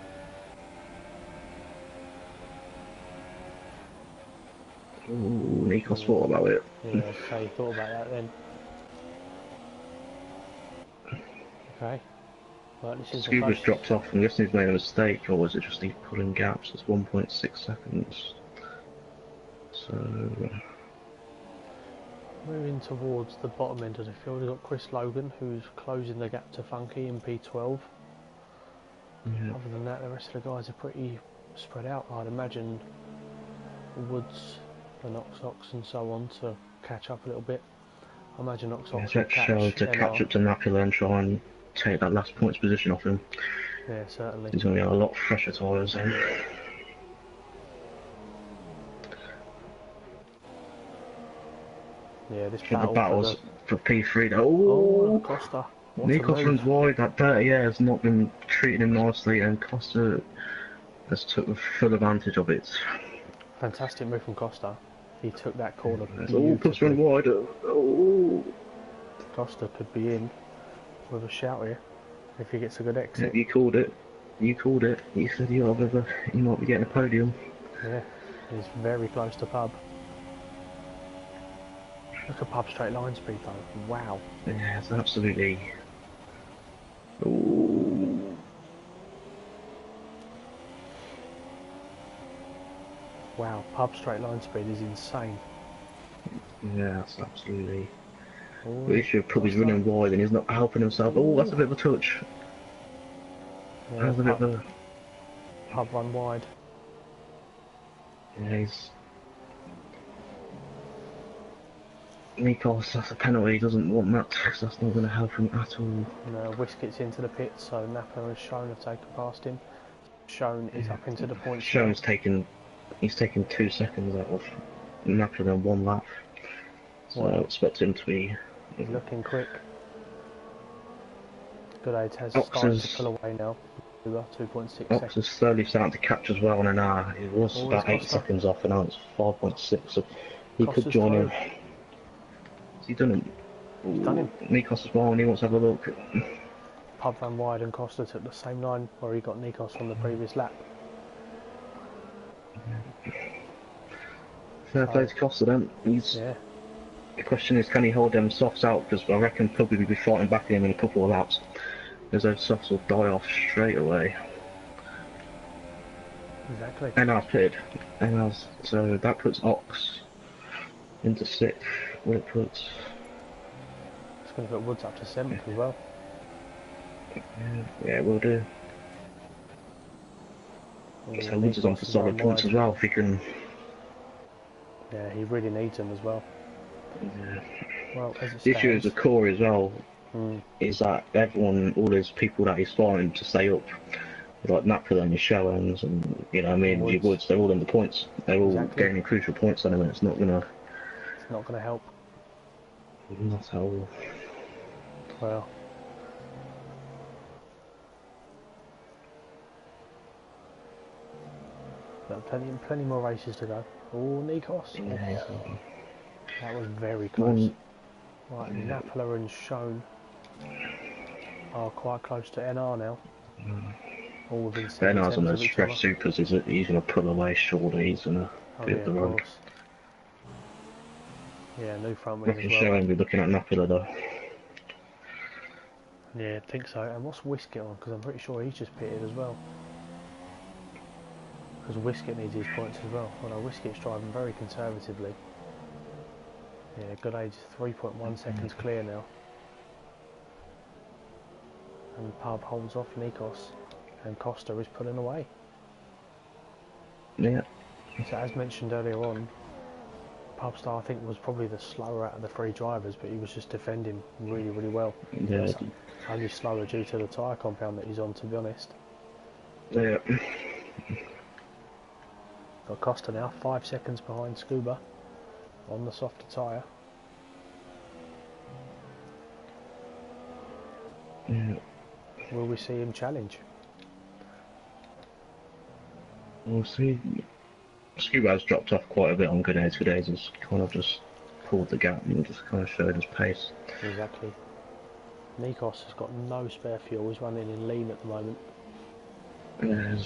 ooh, Nikos thought about it. Yeah, okay, he thought about that then. Okay. Well, this is Scuba's dropped off. I'm guessing he's made a mistake, or was it just he's pulling gaps? It's 1.6 seconds. So. Moving towards the bottom end of the field, we've got Chris Logan, who's closing the gap to Funky in P12. Yeah. Other than that, the rest of the guys are pretty spread out. I'd imagine Woods and Ox and so on to catch up a little bit. I imagine Ox will catch up to Napula and try and take that last points position off him. Yeah, certainly. He's going to get a lot fresher tyres then. Yeah, this battle's for P3 though. Oh, Costa. Nikos runs wide. That dirty air has not been treating him nicely, and Costa has took full advantage of it. Fantastic move from Costa. He took that corner. Costa run wide. Oh. Costa could be in with a shout here if he gets a good exit. You called it. You said you might be getting a podium. Yeah, he's very close to Pub. Look at Pub straight line speed though. Wow. Yeah, it's absolutely. Ooh. Wow, Pub straight line speed is insane. Yeah, that's absolutely. Oh, But he should probably running wide and he's not helping himself. Oh, that's a bit of a touch. Yeah, That's a bit of a. Pub run wide. Yeah, he's. Nikos, that's a penalty. He doesn't want that because that's not going to help him at all. No, Whisk gets into the pit, so Napa and Schoen have taken past him. Schoen is up into the points. Schoen's he's taken 2 seconds out of Napa than 1 lap. So I expect him to be. He's looking quick. Good Aids has started to pull away now. 2.6 seconds. Ox is slowly starting to catch as well in an hour. It was about 8 seconds off and now it's 5.6, so he could join him. Has he done him? He's done him. Nikos as well and he wants to have a look. Pub ran wide and Costa took the same line where he got Nikos from the previous lap. Fair play to Costa then. Yeah. The question is, can he hold them softs out? Because I reckon probably be fighting back at him in a couple of laps. Because those softs will die off straight away. Exactly. NR's pitted. So that puts Ox into 6th. What it puts. It's going to put Woods up to 7th as well. Yeah, we'll do. So Woods is on for solid points as well if he can. Yeah, he really needs them as well. Yeah. Well, as it The issue is with Corey as well, is that all his people that he's fighting to stay up Like Napoli and your Showens and you know what I mean your Woods. Woods, they're all in the points. They're all Exactly. gaining crucial points on him, and it's not gonna It's not going to help. not how. Well, but plenty more races to go. Oh, Nikos. Oh, Yeah, that was very close. one. Right, Napola and Schoen are quite close to NR now. All within 7 Bernard's on tenths those of each other. fresh supers. He's gonna pull away surely. He's gonna Oh do yeah, the of run. course. Yeah, new front I wing as can well. show him. We're looking at Napoli though. Yeah, I think so. And what's Wiskett on? Because I'm pretty sure he's just pitted as well. Because Wiskett needs his points as well. Although Wiskett's driving very conservatively. Yeah, good age, 3.1 seconds clear now. And Pub holds off Nikos. And Costa is pulling away. Yeah. So as mentioned earlier on, Pubstar I think was probably the slower out of the three drivers, but he was just defending really, really well. Yeah. It's only slower due to the tyre compound that he's on, to be honest. Yeah. Got Costa now, 5 seconds behind Scuba on the softer tyre. Yeah. Will we see him challenge? We'll see. Scuba has dropped off quite a bit on good days. Good days has kind of just pulled the gap and just kind of showed his pace. Exactly. Nikos has got no spare fuel, he's running in lean at the moment. Yeah.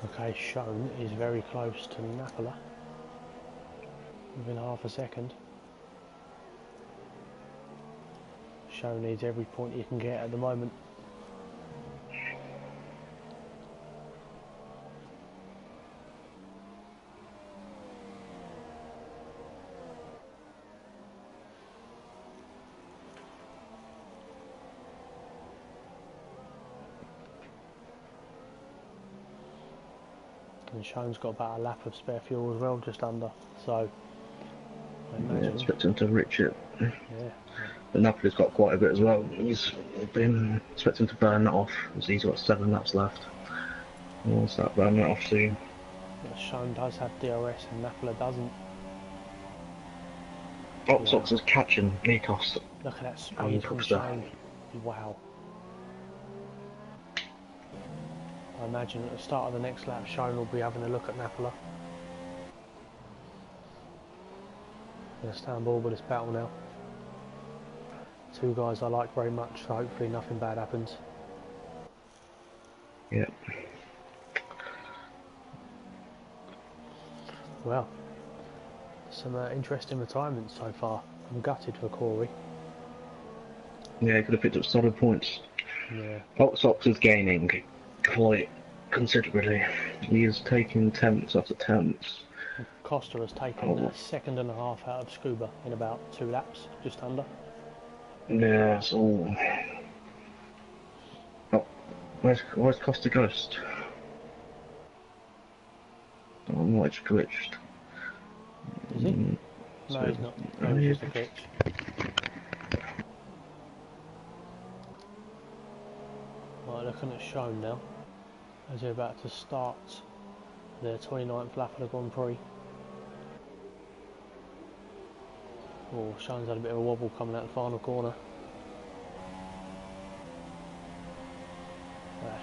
Okay, Schoen is very close to Napola. Within half a second. Schoen needs every point he can get at the moment. And Schoen's got about a lap of spare fuel as well, just under. So, I imagine. Yeah, expecting to reach it. Yeah. But Napoli's got quite a bit as well. He's been expecting to burn that off. He's got 7 laps left. We'll start burning that off soon. But Schoen does have DRS and Napola doesn't. Oxox is catching Nikos. Look at that speed from Schoen. Wow. I imagine at the start of the next lap, Schoen will be having a look at Napola. Gonna stand ball with this battle now. Two guys I like very much, so hopefully nothing bad happens. Yeah. Well, some interesting retirements so far. I'm gutted for Corey. Yeah, he could have picked up solid points. Yeah. Oxox is gaining quite considerably. He is taking temps after temps. Costa has taken a second and a half out of Scuba in about 2 laps, just under. Yeah, it's all. Oh, where's Costa Ghost? Oh, I might have glitched. Is he? No, So, he's not. No, it's just a glitch. Right, looking at Schoen now, as they're about to start their 29th lap of the Grand Prix. Oh, Schoen's had a bit of a wobble coming out the final corner.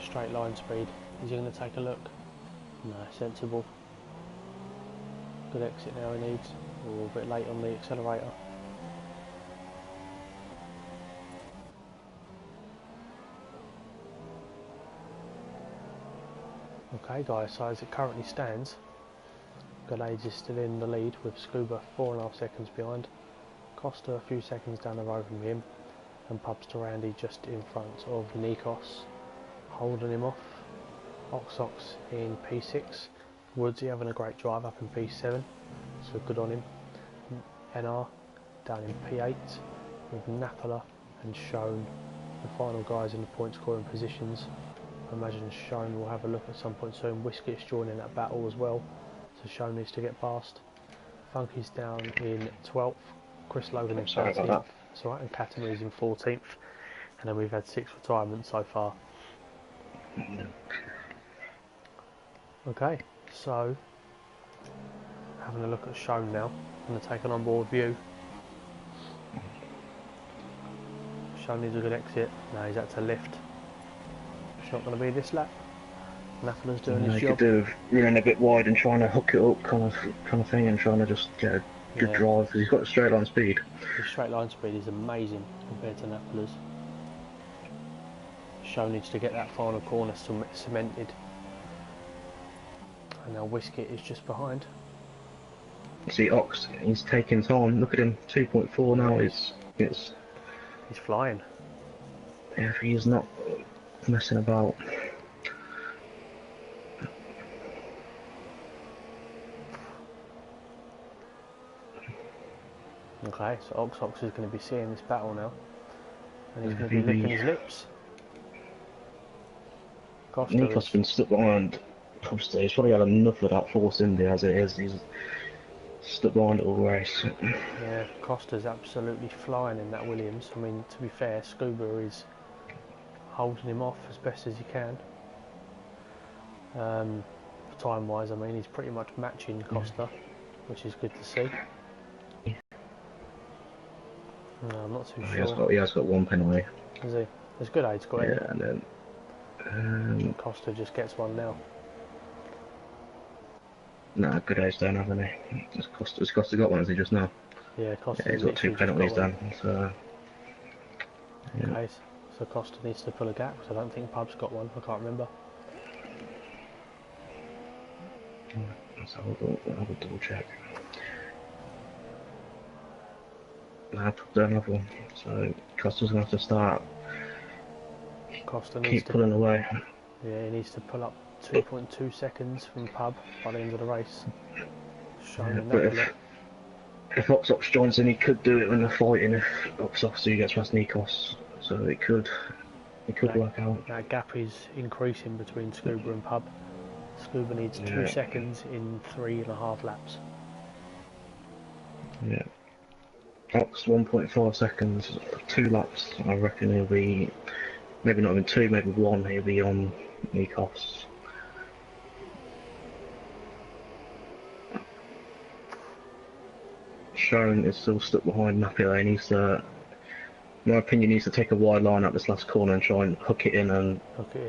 Straight line speed. Is he going to take a look? No, sensible. Good exit now he needs. Oh, a bit late on the accelerator. Okay guys, so as it currently stands, Galage is still in the lead with Scuba 4.5 seconds behind, Costa a few seconds down the road from him, and Pubs to Randy just in front of Nikos, holding him off. Oxox in P6, Woodsy having a great drive up in P7, so good on him. NR down in P8 with Napola and Schoen, the final guys in the point scoring positions. I imagine Schoen will have a look at some point soon. Whisket's joining that battle as well, so Schoen needs to get past. Funky's down in 12th, Chris Logan in 13th, That's right, and Katamari's in 14th, and then we've had 6 retirements so far. Okay, so having a look at Shown now. I'm going to take an onboard view. Shown needs a good exit. No, he's had to lift. It's not going to be this lap. Nafala's doing his You job. could do with running a bit wide and trying to hook it up, kind of thing, and trying to just get a good drive because he's got a straight line speed. His straight line speed is amazing compared to Nafala's. Show needs to get that final corner cemented. And now Whiskey is just behind. See Ox, he's taking time. Look at him, 2.4 now. He's flying. Yeah, he's not messing about. Okay, so Ox is going to be seeing this battle now, and he's going to be licking his lips. Nikos been stuck behind Costa. He's probably had enough of that Force India as it is. He's stuck behind it all race. Yeah, Costa's absolutely flying in that Williams. I mean, to be fair, Scuba is holding him off as best as he can. Time-wise, I mean, he's pretty much matching Costa, which is good to see. No, I'm not too sure. He has got one penalty. Is he? There's good aids got Yeah, and then Costa just gets one now. Nah, good aids don't have any. Has Costa got one, has he just now? Yeah, Costa. Yeah, he's got 2 penalties done. So, yeah. Okay, so Costa needs to pull a gap because I don't think Pub's got one. I can't remember. Let's have a double check. Nah, Pub don't have one. So Costa's gonna have to start. Costa needs to pulling away. Yeah, he needs to pull up 2.2 seconds from Pub by the end of the race. But if Ox joins in, he could do it when they're fighting. If Ox gets past Nikos, so it could work out. That gap is increasing between Scuba and Pub. Scuba needs 2 seconds in 3.5 laps. Yeah. Ox 1.5 seconds, 2 laps. I reckon he'll be maybe not even 2, maybe 1. He'll be on Nikos. Sharon is still stuck behind Napia. He needs to, in my opinion, needs to take a wide line up this last corner and try and hook it in and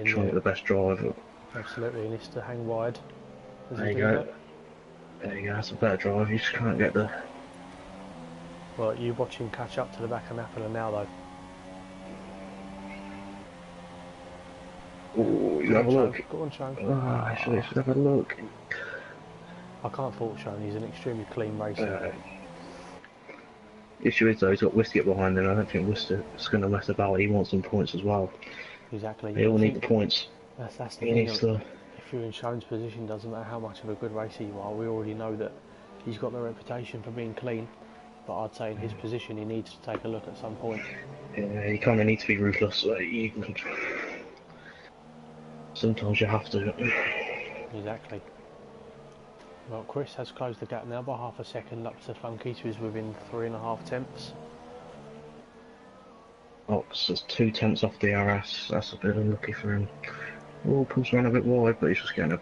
try and get the best drive. Absolutely, he needs to hang wide. There you go. There you go, that's a better drive. You just can't get the... Well, you watch him catch up to the back of Napoli now, though. Oh, you have a look. Go on, Sean. Oh, I should have a look. I can't fault Sean, he's an extremely clean racer. The issue is though, he's got Whiskey behind him. I don't think Whiskey's going to mess about. He wants some points as well. Exactly. They all need the points. That's the thing. If you're in Sean's position, doesn't matter how much of a good racer you are, we already know that he's got the reputation for being clean. But I'd say in his position, he needs to take a look at some point. Yeah, you kind of need to be ruthless. Sometimes you have to. Exactly. Well, Chris has closed the gap now by half a second up to Funky, who's within 3.5 tenths. Ox is 2 tenths off the RS. That's a bit unlucky for him. Oh, pulls around a bit wide, but he's just trying to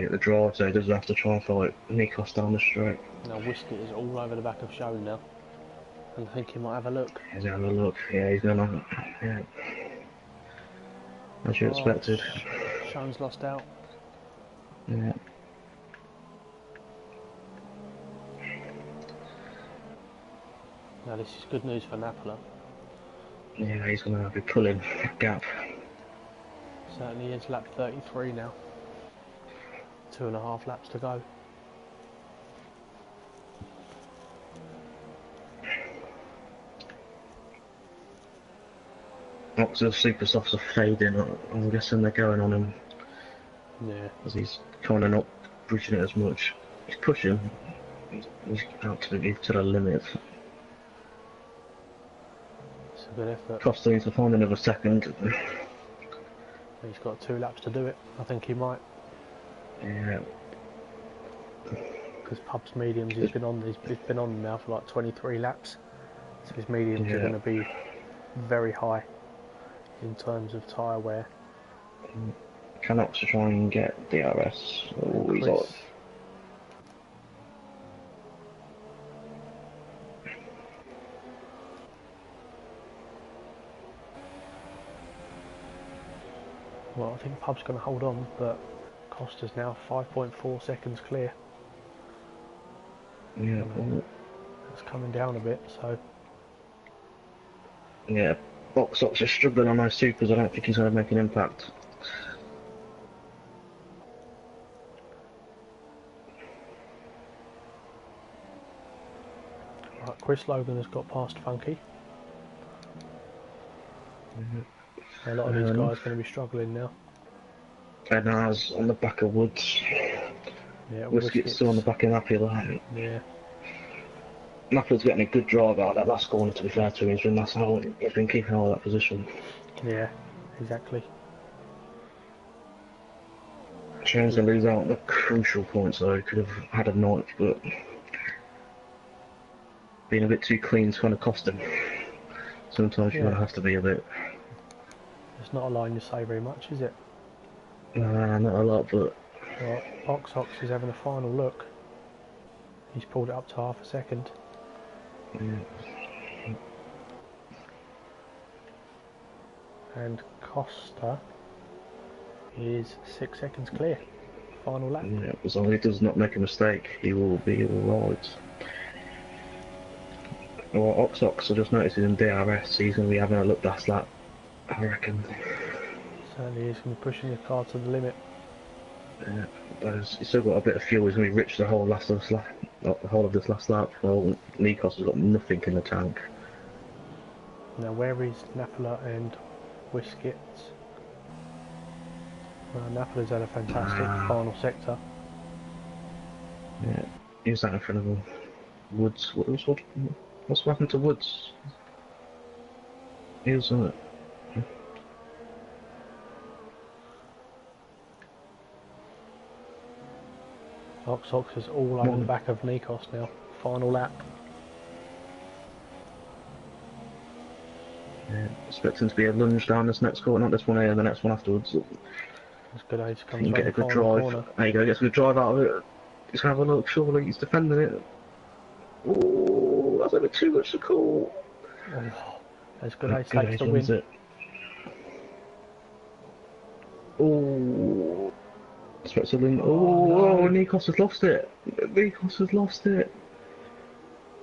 get the drive, so he doesn't have to try and fight Nikos down the straight. Now Whiskey is all over the back of Show now, and I think he might have a look. He's having a look. Yeah, he's gonna. Yeah. As you expected. Show's lost out. Yeah. Now this is good news for Napoli. Yeah, he's going to be pulling a gap. Certainly is, lap 33 now. 2.5 laps to go. Ox's super softs are fading. I'm guessing they're going on him. Yeah. Because he's kind of not pushing it as much. He's pushing. He's absolutely to the limit. It's a good effort. Costa needs to find another second. He's got 2 laps to do it. I think he might. Yeah. Because Pub's mediums, he's been on now for like 23 laps. So his mediums are going to be very high in terms of tyre wear. Cannot try and get DRS. Oh, he's off. Well, I think Pub's going to hold on, but Costa's now 5.4 seconds clear. Yeah, it's coming down a bit, so... Yeah, Box Ox is struggling on those supers. I don't think he's going to make an impact. Right, Chris Logan has got past Funky. A lot of these guys are going to be struggling now. And Ours on the back of Woods. Yeah, Whiskey's still on the back of Napula. Yeah. Napula's getting a good drive out of that last corner, to be fair to him. He's been keeping all that position. Yeah, exactly. Shane's going to lose out on the crucial points, though. He could have had a ninth, but being a bit too clean is kind of cost him. Sometimes you're going to have to be a bit... It's not a line you say very much, is it? Nah, not a lot, but... Well, Ox is having a final look. He's pulled it up to half a second. Yeah. And Costa is 6 seconds clear. Final lap. Yeah, as long as he does not make a mistake, he will be alright. Well, Ox I just noticed he's in DRS, so he's going to be having a look last lap, I reckon. Certainly is going to be pushing the car to the limit. Yeah, but he's still got a bit of fuel. He's going to be rich the whole of this last lap. Well, Nikos has got nothing in the tank. Now, where is Napula and Whiskets? Napola's had a fantastic final sector. Yeah, he's that in front of him. Woods. What's happened to Woods? He was on it. Ox is all over the back of Nikos now. Final lap. Yeah, expecting to be a lunge down this next corner, not this one here, the next one afterwards. It's good age comes you around get a the good drive. corner. There you go, gets a good drive out of it. He's going to have a look, surely he's defending it. Oh, that's a bit too much to call. Oh, as good age takes the win. It. Oh, Switzerland. Oh, Nikos has lost it. Nikos has lost it.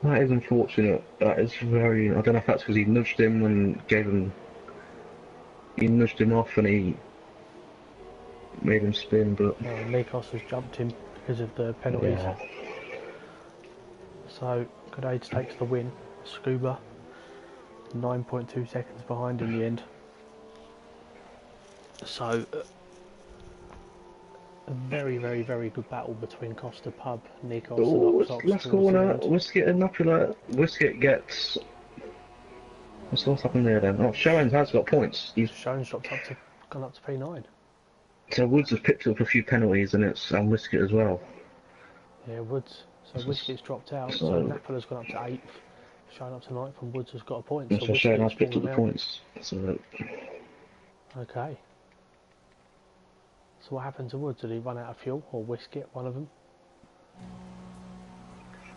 That is unfortunate. That is very. I don't know if that's because he nudged him and gave him. He nudged him off and he made him spin, but. Nikos has jumped him because of the penalties. Yeah. So, Good Age takes the win. Scuba, 9.2 seconds behind in the end. So, a very, very, very good battle between Costa Pub, Nikos and Ox. Last corner, Whisket and Napula. Whisket gets... What's happened there then? Oh, Showens has got points. Showens gone up to P9. So Woods has picked up a few penalties and Whisket as well. Yeah, Woods. So Whisket's dropped out, so Napola's gone up to 8th, Showing up to 9th, and Woods has got a point. So Showens has picked up the points. So... Okay. So what happened to Woods? Did he run out of fuel, or Whisket, one of them?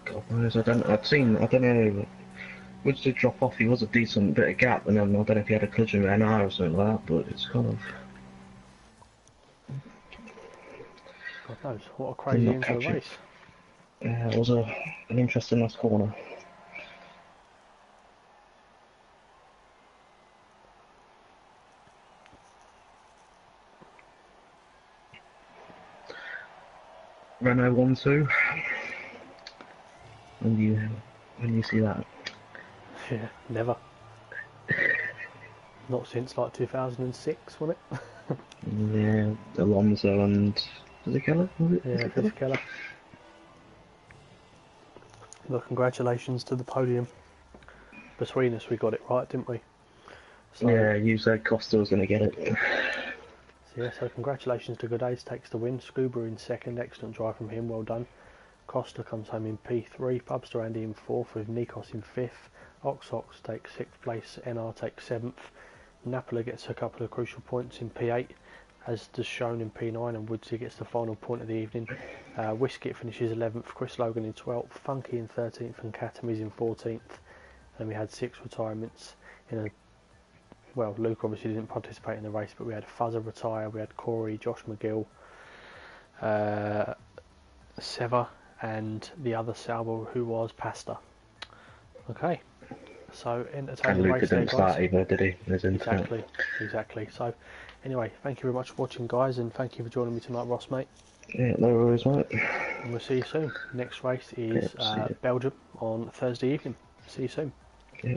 God knows, I don't know. Woods did drop off, he was a decent bit of gap, and then I don't know if he had a collision with NR or something like that, but it's kind of... God knows, what a crazy end to the race. Yeah, it was an interesting last corner. Renault 1-2. When you see that? Yeah, never. Not since like 2006, wasn't it? Yeah, Alonso and Fisichella, was it? Yeah, Fisichella. Well, congratulations to the podium. Between us, we got it right, didn't we? So, yeah, you said Costa was going to get it. So, yeah, so congratulations to Good Ace, takes the win. Scuba in second, excellent drive from him, well done. Costa comes home in P3, Bubster Andy in 4th with Nikos in 5th, Ox takes 6th place, NR takes 7th, Napola gets a couple of crucial points in P8, as just shown in P9, and Woodsy gets the final point of the evening. Wiskett finishes 11th, Chris Logan in 12th, Funky in 13th, and Katamis in 14th. And we had 6 retirements in a... Well, Luke obviously didn't participate in the race, but we had Fuzzer retire, we had Corey, Josh McGill, Sever, and the other Salvo, who was Pasta. Okay, so And entertaining Luca race there, didn't guys. start either, did he? Exactly. So, anyway, thank you very much for watching, guys, and thank you for joining me tonight, Ross, mate. Yeah, no worries, mate. And we'll see you soon. Next race is Belgium on Thursday evening. See you soon. Yeah.